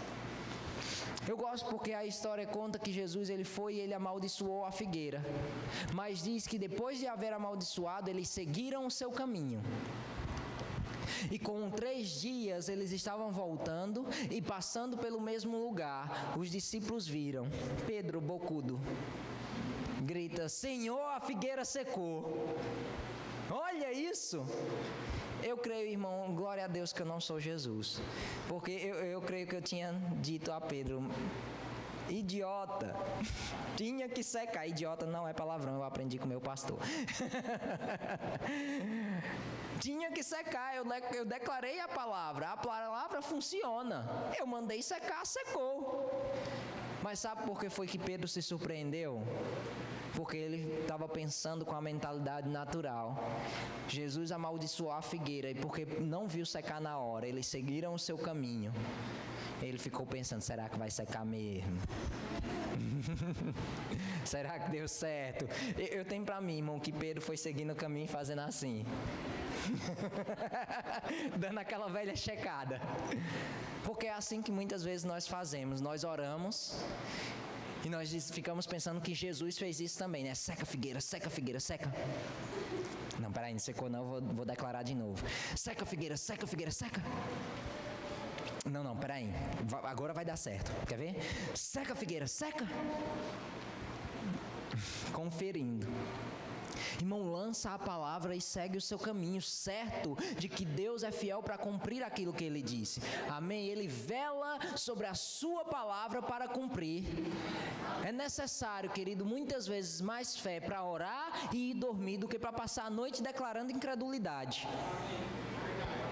[SPEAKER 2] Eu gosto porque a história conta que Jesus ele foi e ele amaldiçoou a figueira. Mas diz que depois de haver amaldiçoado, eles seguiram o seu caminho. E com 3 dias eles estavam voltando e passando pelo mesmo lugar. Os discípulos viram. Pedro, bocudo, grita: Senhor, a figueira secou. Olha isso! Eu creio, irmão, glória a Deus que eu não sou Jesus. Porque eu creio que eu tinha dito a Pedro: idiota, tinha que secar. Idiota não é palavrão, eu aprendi com o meu pastor. Tinha que secar, eu declarei a palavra funciona. Eu mandei secar, secou. Mas sabe por que foi que Pedro se surpreendeu? Porque ele estava pensando com a mentalidade natural. Jesus amaldiçoou a figueira e porque não viu secar na hora, eles seguiram o seu caminho. Ele ficou pensando: será que vai secar mesmo? Será que deu certo? Eu tenho para mim, irmão, que Pedro foi seguindo o caminho e fazendo assim. Dando aquela velha checada. Porque é assim que muitas vezes nós fazemos. Nós oramos e nós ficamos pensando que Jesus fez isso também, né? Seca a figueira, seca a figueira, seca. Não, peraí, não secou não, vou declarar de novo. Seca a figueira, seca a figueira, seca. Não, peraí, agora vai dar certo. Quer ver? Seca a figueira, seca. Conferindo. Irmão, lança a palavra e segue o seu caminho, certo de que Deus é fiel para cumprir aquilo que Ele disse. Amém? Ele vela sobre a sua palavra para cumprir. É necessário, querido, muitas vezes mais fé para orar e ir dormir do que para passar a noite declarando incredulidade.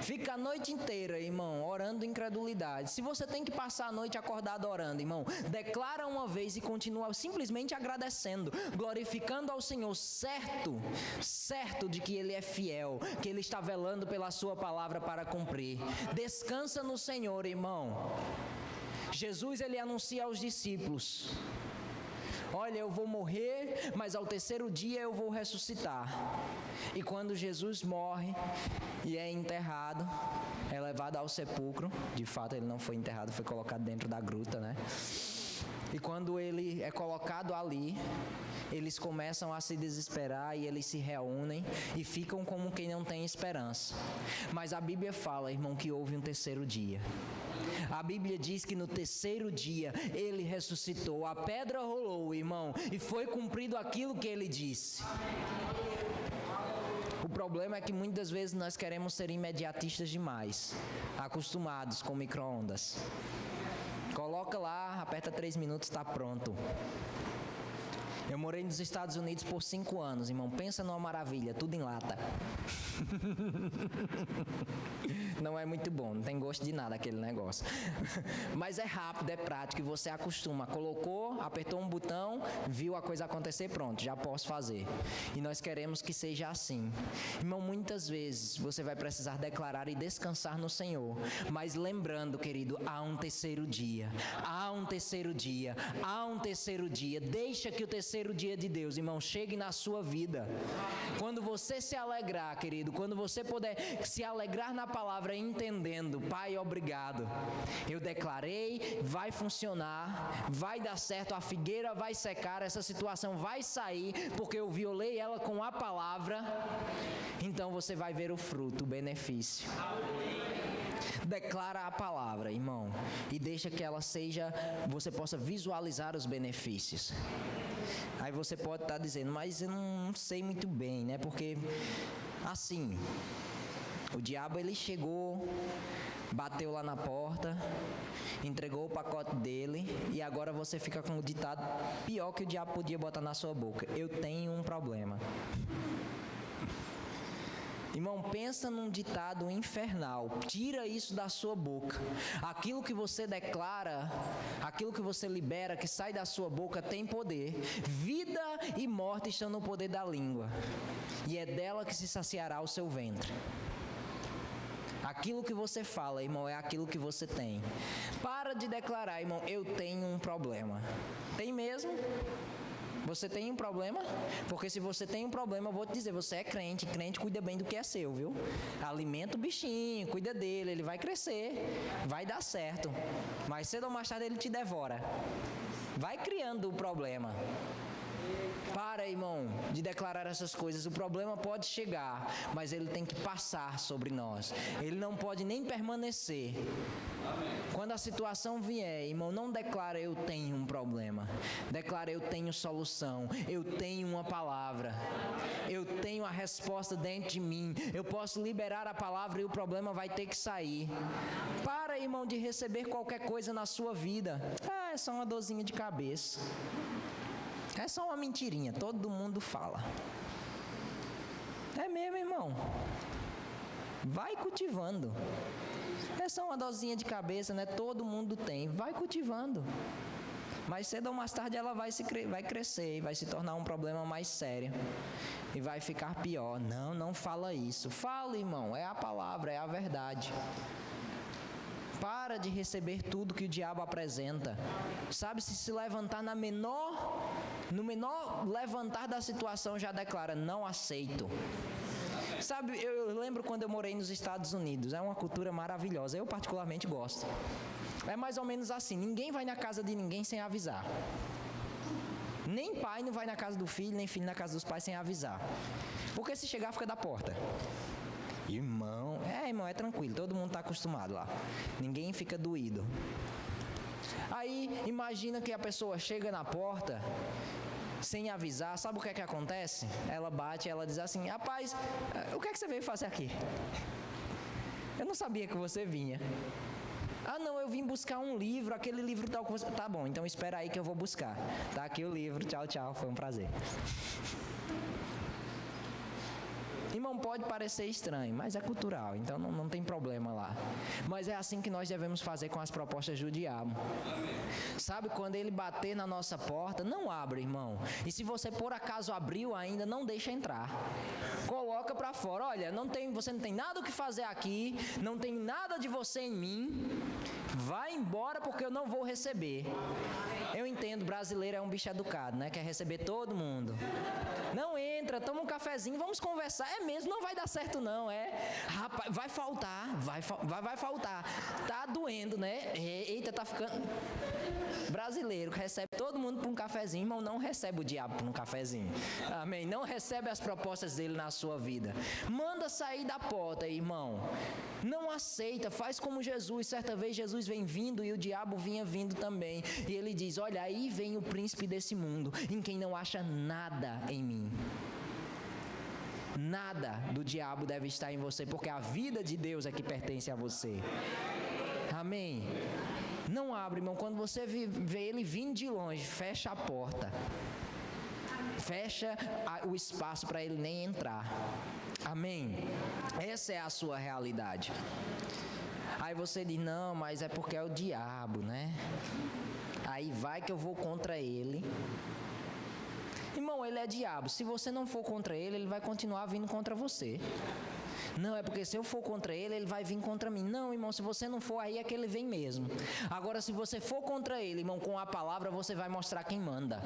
[SPEAKER 2] Fica a noite inteira, irmão, orando incredulidade. Se você tem que passar a noite acordado orando, irmão, declara uma vez e continua simplesmente agradecendo, glorificando ao Senhor, certo de que Ele é fiel, que Ele está velando pela sua palavra para cumprir. Descansa no Senhor, irmão. Jesus, Ele anuncia aos discípulos: olha, eu vou morrer, mas ao 3º dia eu vou ressuscitar. E quando Jesus morre e é enterrado, é levado ao sepulcro. De fato, ele não foi enterrado, foi colocado dentro da gruta, né? E quando ele é colocado ali, eles começam a se desesperar e eles se reúnem e ficam como quem não tem esperança. Mas a Bíblia fala, irmão, que houve um 3º dia. A Bíblia diz que no 3º dia ele ressuscitou, a pedra rolou, irmão, e foi cumprido aquilo que ele disse. O problema é que muitas vezes nós queremos ser imediatistas demais, acostumados com micro-ondas. Coloca lá, aperta 3 minutos, está pronto. Eu morei nos Estados Unidos por 5 anos, irmão. Pensa numa maravilha, tudo em lata. Não é muito bom, não tem gosto de nada aquele negócio. Mas é rápido, é prático e você acostuma. Colocou, apertou um botão, viu a coisa acontecer, pronto, já posso fazer. E nós queremos que seja assim. Irmão, muitas vezes você vai precisar declarar e descansar no Senhor. Mas lembrando, querido, há um 3º dia. Há um 3º dia. Há um 3º dia. Deixa que o 3º dia de Deus, irmão, chegue na sua vida. Quando você se alegrar, querido, quando você puder se alegrar na palavra, entendendo: Pai, obrigado, eu declarei, vai funcionar, vai dar certo, a figueira vai secar, essa situação vai sair, porque eu violei ela com a palavra. Então você vai ver o fruto, o benefício. Declara a palavra, irmão, e deixa que ela seja, você possa visualizar os benefícios. Aí você pode estar dizendo, mas eu não sei muito bem, né? Porque, assim, o diabo ele chegou, bateu lá na porta, entregou o pacote dele e agora você fica com o ditado pior que o diabo podia botar na sua boca: eu tenho um problema. Irmão, pensa num ditado infernal, tira isso da sua boca. Aquilo que você declara, aquilo que você libera, que sai da sua boca tem poder. Vida e morte estão no poder da língua, e é dela que se saciará o seu ventre. Aquilo que você fala, irmão, é aquilo que você tem. Para de declarar, irmão, eu tenho um problema. Tem mesmo? Você tem um problema? Porque se você tem um problema, eu vou te dizer, você é crente. Crente cuida bem do que é seu, viu? Alimenta o bichinho, cuida dele, ele vai crescer, vai dar certo. Mas cedo ou mais tarde ele te devora. Vai criando o problema. Para, irmão, de declarar essas coisas. O problema pode chegar, mas ele tem que passar sobre nós. Ele não pode nem permanecer. Quando a situação vier, irmão, não declara eu tenho um problema. Declara eu tenho solução. Eu tenho uma palavra. Eu tenho a resposta dentro de mim. Eu posso liberar a palavra e o problema vai ter que sair. Para, irmão, de receber qualquer coisa na sua vida. É só uma dorzinha de cabeça. É só uma mentirinha, todo mundo fala. É mesmo, irmão. Vai cultivando. É só uma dosinha de cabeça, né? Todo mundo tem. Vai cultivando. Mas cedo ou mais tarde ela vai crescer e vai se tornar um problema mais sério. E vai ficar pior. Não fala isso. Fala, irmão. É a palavra, é a verdade. Para de receber tudo que o diabo apresenta. Sabe, se levantar no menor levantar da situação, já declara, não aceito. Sabe, eu lembro quando eu morei nos Estados Unidos, é uma cultura maravilhosa, eu particularmente gosto. É mais ou menos assim, ninguém vai na casa de ninguém sem avisar. Nem pai não vai na casa do filho, nem filho na casa dos pais sem avisar. Porque se chegar, fica da porta. Irmão, é tranquilo, todo mundo está acostumado lá. Ninguém fica doído. Aí, imagina que a pessoa chega na porta sem avisar, sabe o que é que acontece? Ela bate, ela diz assim, rapaz, o que é que você veio fazer aqui? Eu não sabia que você vinha. Ah, não, eu vim buscar um livro, aquele livro tal que você... Tá bom, então espera aí que eu vou buscar. Tá aqui o livro, tchau, foi um prazer. Irmão, pode parecer estranho, mas é cultural, então não tem problema lá. Mas é assim que nós devemos fazer com as propostas do diabo. Sabe, quando ele bater na nossa porta, não abre, irmão. E se você por acaso abriu ainda, não deixa entrar. Coloca pra fora, olha, você não tem nada o que fazer aqui, não tem nada de você em mim. Vai embora porque eu não vou receber. Eu entendo, brasileiro é um bicho educado, né? Quer receber todo mundo. Não entra, toma um cafezinho, vamos conversar. É mesmo, não vai dar certo não, Rapaz, vai faltar. Tá doendo, né? Eita, tá ficando... Brasileiro recebe todo mundo por um cafezinho, irmão, não recebe o diabo por um cafezinho. Amém? Não recebe as propostas dele na sua vida. Manda sair da porta, irmão. Não aceita, faz como Jesus. Certa vez Jesus vem vindo e o diabo vinha vindo também. E ele diz, olha, aí vem o príncipe desse mundo, em quem não acha nada em mim. Nada do diabo deve estar em você, porque a vida de Deus é que pertence a você. Amém? Não abre, irmão. Quando você vê ele vindo de longe, fecha a porta. Fecha o espaço para ele nem entrar. Amém? Essa é a sua realidade. Aí você diz, não, mas é porque é o diabo, né? Aí vai que eu vou contra ele. Irmão, ele é diabo. Se você não for contra ele, ele vai continuar vindo contra você. Não, é porque se eu for contra ele, ele vai vir contra mim. Não, irmão, se você não for, aí é que ele vem mesmo. Agora, se você for contra ele, irmão, com a palavra, você vai mostrar quem manda.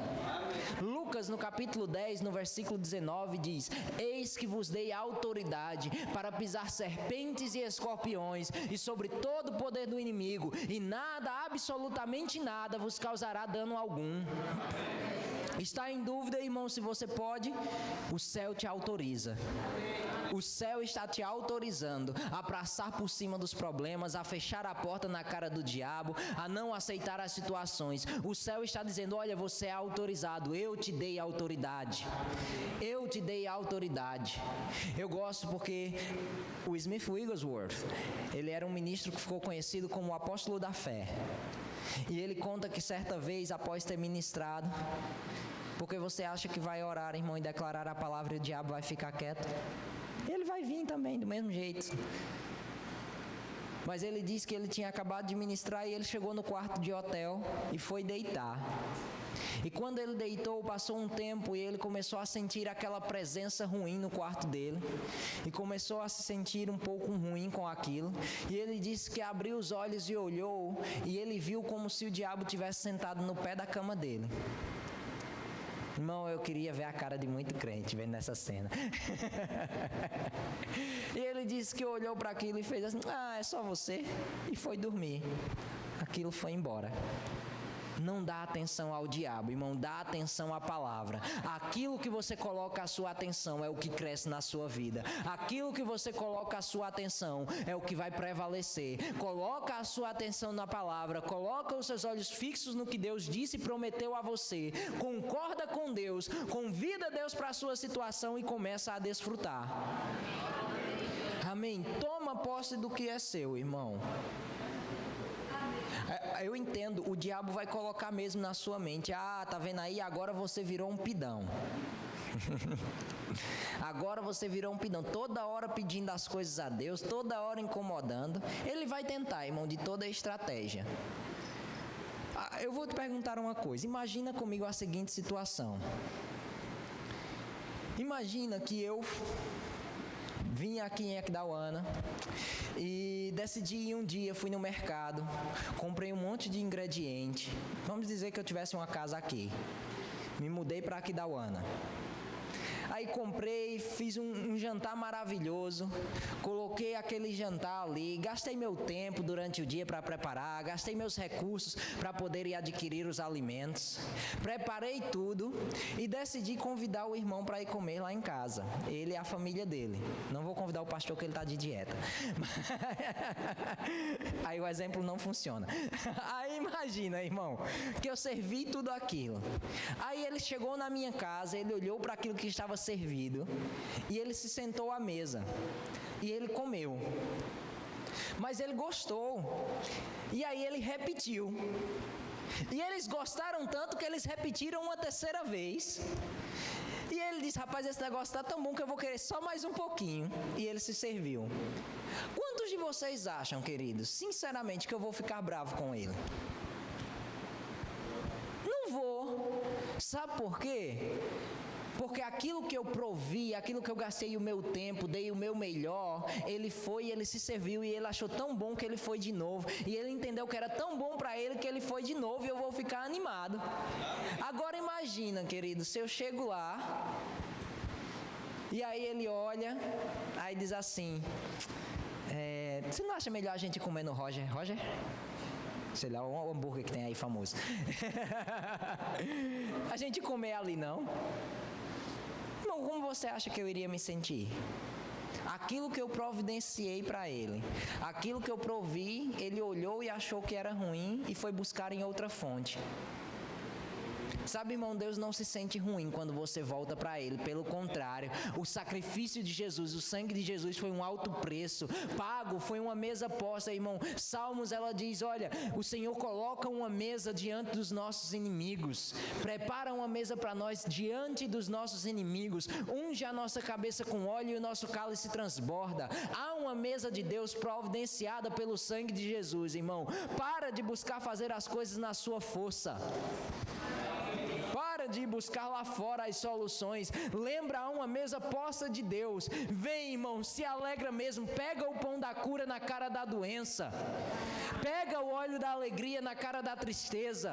[SPEAKER 2] Lucas, no capítulo 10, no versículo 19, diz, eis que vos dei autoridade para pisar serpentes e escorpiões e sobre todo o poder do inimigo, e nada, absolutamente nada, vos causará dano algum. Está em dúvida, irmão, se você pode? O céu te autoriza. O céu está te autorizando a passar por cima dos problemas, a fechar a porta na cara do diabo, a não aceitar as situações. O céu está dizendo: olha, você é autorizado, eu te dei autoridade. Eu te dei autoridade. Eu gosto porque o Smith Wigglesworth, ele era um ministro que ficou conhecido como o apóstolo da fé. E ele conta que certa vez, após ter ministrado, porque você acha que vai orar, irmão, e declarar a palavra e o diabo vai ficar quieto? Ele vai vir também, do mesmo jeito. Mas ele disse que ele tinha acabado de ministrar e ele chegou no quarto de hotel e foi deitar. E quando ele deitou, passou um tempo e ele começou a sentir aquela presença ruim no quarto dele. E começou a se sentir um pouco ruim com aquilo. E ele disse que abriu os olhos e olhou, e ele viu como se o diabo tivesse sentado no pé da cama dele. Irmão, eu queria ver a cara de muito crente vendo essa cena. E ele disse que olhou para aquilo e fez assim: é só você. E foi dormir. Aquilo foi embora. Não dá atenção ao diabo, irmão, dá atenção à palavra. Aquilo que você coloca a sua atenção é o que cresce na sua vida. Aquilo que você coloca a sua atenção é o que vai prevalecer. Coloca a sua atenção na palavra, coloca os seus olhos fixos no que Deus disse e prometeu a você. Concorda com Deus, convida Deus para a sua situação e começa a desfrutar. Amém? Toma posse do que é seu, irmão. Eu entendo, o diabo vai colocar mesmo na sua mente: tá vendo aí, agora você virou um pidão. Agora você virou um pidão, toda hora pedindo as coisas a Deus, toda hora incomodando. Ele vai tentar, irmão, de toda a estratégia. Eu vou te perguntar uma coisa, imagina comigo a seguinte situação. Imagina que eu vim aqui em Aquidauana e decidi um dia, fui no mercado, comprei um monte de ingrediente. Vamos dizer que eu tivesse uma casa aqui, me mudei para Aquidauana. Aí comprei, fiz um jantar maravilhoso, coloquei aquele jantar ali, gastei meu tempo durante o dia para preparar, gastei meus recursos para poder ir adquirir os alimentos, preparei tudo e decidi convidar o irmão para ir comer lá em casa, ele e a família dele. Não vou convidar o pastor que ele está de dieta. Aí o exemplo não funciona. Aí imagina, irmão, que eu servi tudo aquilo. Aí ele chegou na minha casa, ele olhou para aquilo que estava servido e ele se sentou à mesa e ele comeu, mas ele gostou e aí ele repetiu e eles gostaram tanto que eles repetiram uma terceira vez e ele disse: rapaz, esse negócio está tão bom que eu vou querer só mais um pouquinho, e ele se serviu. Quantos de vocês acham, queridos, sinceramente, que eu vou ficar bravo com ele? Não vou. Sabe por quê? Porque aquilo que eu provi, aquilo que eu gastei o meu tempo, dei o meu melhor, ele foi, ele se serviu e ele achou tão bom que ele foi de novo. E ele entendeu que era tão bom para ele que ele foi de novo e eu vou ficar animado. Agora imagina, querido, se eu chego lá e aí ele olha, aí diz assim: você não acha melhor a gente comer no Roger? Roger? Sei lá, um hambúrguer que tem aí famoso. A gente comer ali, não? Irmão, como você acha que eu iria me sentir? Aquilo que eu providenciei para ele, aquilo que eu provi, ele olhou e achou que era ruim e foi buscar em outra fonte. Sabe, irmão, Deus não se sente ruim quando você volta para Ele. Pelo contrário, o sacrifício de Jesus, o sangue de Jesus foi um alto preço pago, foi uma mesa posta, irmão. Salmos, ela diz: olha, o Senhor coloca uma mesa diante dos nossos inimigos, prepara uma mesa para nós diante dos nossos inimigos, unge a nossa cabeça com óleo e o nosso cálice transborda. Há uma mesa de Deus providenciada pelo sangue de Jesus, irmão. Para de buscar fazer as coisas na sua força. Para de buscar lá fora as soluções. Lembra, há uma mesa posta de Deus. Vem, irmão, se alegra mesmo. Pega o pão da cura na cara da doença. Pega o óleo da alegria na cara da tristeza.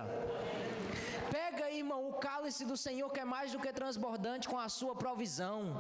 [SPEAKER 2] Pega, irmão, o cálice do Senhor, que é mais do que transbordante, com a sua provisão.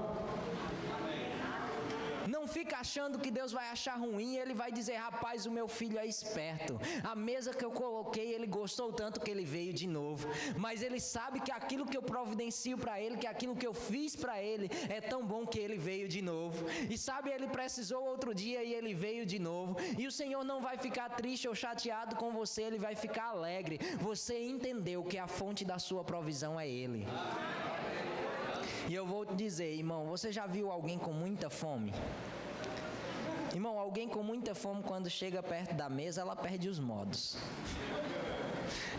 [SPEAKER 2] Não fica achando que Deus vai achar ruim, ele vai dizer: rapaz, o meu filho é esperto. A mesa que eu coloquei, ele gostou tanto que ele veio de novo. Mas ele sabe que aquilo que eu providencio para ele, que aquilo que eu fiz para ele é tão bom que ele veio de novo. E sabe, ele precisou outro dia e ele veio de novo. E o Senhor não vai ficar triste ou chateado com você, ele vai ficar alegre. Você entendeu que a fonte da sua provisão é ele. E eu vou te dizer, irmão, você já viu alguém com muita fome? Irmão, alguém com muita fome, quando chega perto da mesa, ela perde os modos.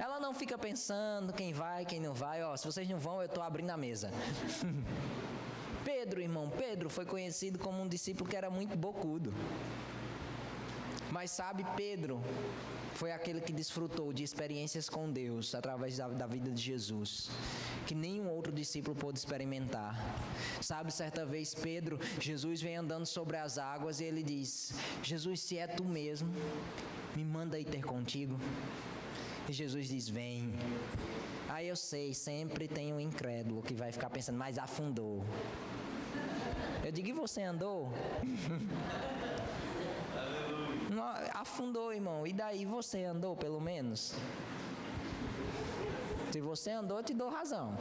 [SPEAKER 2] Ela não fica pensando quem vai, quem não vai. Ó, se vocês não vão, eu estou abrindo a mesa. Pedro, irmão, Pedro foi conhecido como um discípulo que era muito bocudo. Mas sabe, Pedro foi aquele que desfrutou de experiências com Deus através da vida de Jesus, que nenhum outro discípulo pôde experimentar. Sabe, certa vez Pedro, Jesus vem andando sobre as águas e ele diz: Jesus, se é tu mesmo, me manda ir ter contigo. E Jesus diz: vem. Aí eu sei, sempre tem um incrédulo que vai ficar pensando: mas afundou. Eu digo: e você andou? Não, afundou, irmão. E daí, você andou pelo menos? Se você andou, eu te dou razão.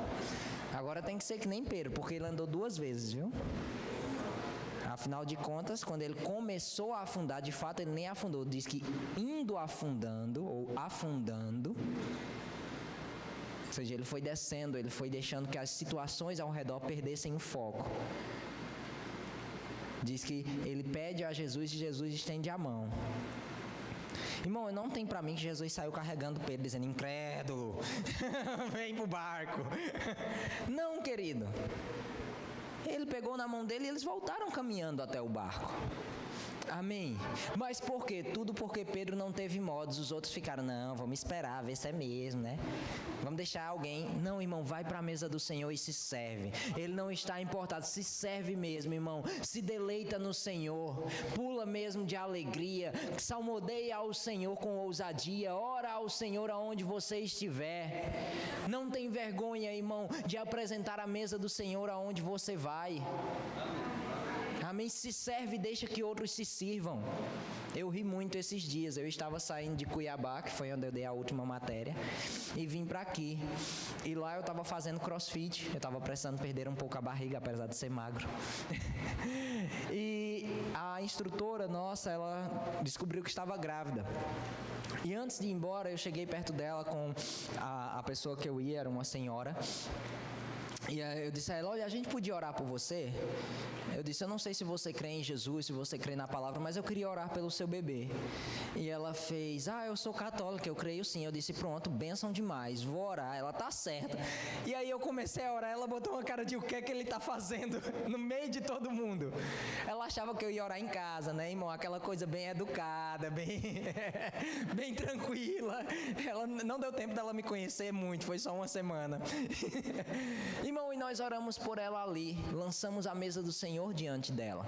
[SPEAKER 2] Agora tem que ser que nem Pedro, porque ele andou 2 vezes, viu? Afinal de contas, quando ele começou a afundar, de fato ele nem afundou. Diz que indo afundando, ou afundando, ou seja, ele foi descendo, ele foi deixando que as situações ao redor perdessem o foco. Diz que ele pede a Jesus e Jesus estende a mão. Irmão, não tem pra mim que Jesus saiu carregando Pedro, dizendo: incrédulo, vem pro barco. Não, querido. Ele pegou na mão dele e eles voltaram caminhando até o barco. Amém? Mas por quê? Tudo porque Pedro não teve modos. Os outros ficaram: não, vamos esperar, ver se é mesmo, né? Vamos deixar alguém. Não, irmão, vai para a mesa do Senhor e se serve. Ele não está importado, se serve mesmo, irmão. Se deleita no Senhor, pula mesmo de alegria, salmodeia ao Senhor com ousadia, ora ao Senhor aonde você estiver. Não tem vergonha, irmão, de apresentar a mesa do Senhor aonde você vai. Amém? Se serve, deixa que outros se sirvam. Eu ri muito esses dias. Eu estava saindo de Cuiabá, que foi onde eu dei a última matéria, e vim para aqui. E lá eu estava fazendo crossfit. Eu estava precisando perder um pouco a barriga, apesar de ser magro. E a instrutora nossa, ela descobriu que estava grávida. E antes de ir embora, eu cheguei perto dela com a pessoa que eu ia, era uma senhora. E eu disse a ela: olha, a gente podia orar por você? Eu disse: eu não sei se você crê em Jesus, se você crê na palavra, mas eu queria orar pelo seu bebê. E ela fez: eu sou católica, eu creio sim. Eu disse: pronto, bênção demais, vou orar. Ela: tá certa. E aí eu comecei a orar, ela botou uma cara de: o que é que ele tá fazendo no meio de todo mundo? Ela achava que eu ia orar em casa, né, irmão? Aquela coisa bem educada, bem tranquila. Ela não deu tempo dela me conhecer muito, foi só uma semana. Irmão, e nós oramos por ela ali, lançamos a mesa do Senhor diante dela.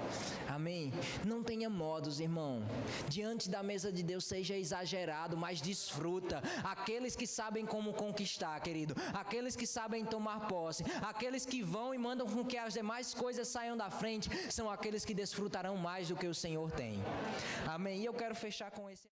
[SPEAKER 2] Amém? Não tenha modos, irmão. Diante da mesa de Deus, seja exagerado, mas desfruta. Aqueles que sabem como conquistar, querido. Aqueles que sabem tomar posse. Aqueles que vão e mandam com que as demais coisas saiam da frente, são aqueles que desfrutarão mais do que o Senhor tem. Amém? E eu quero fechar com esse...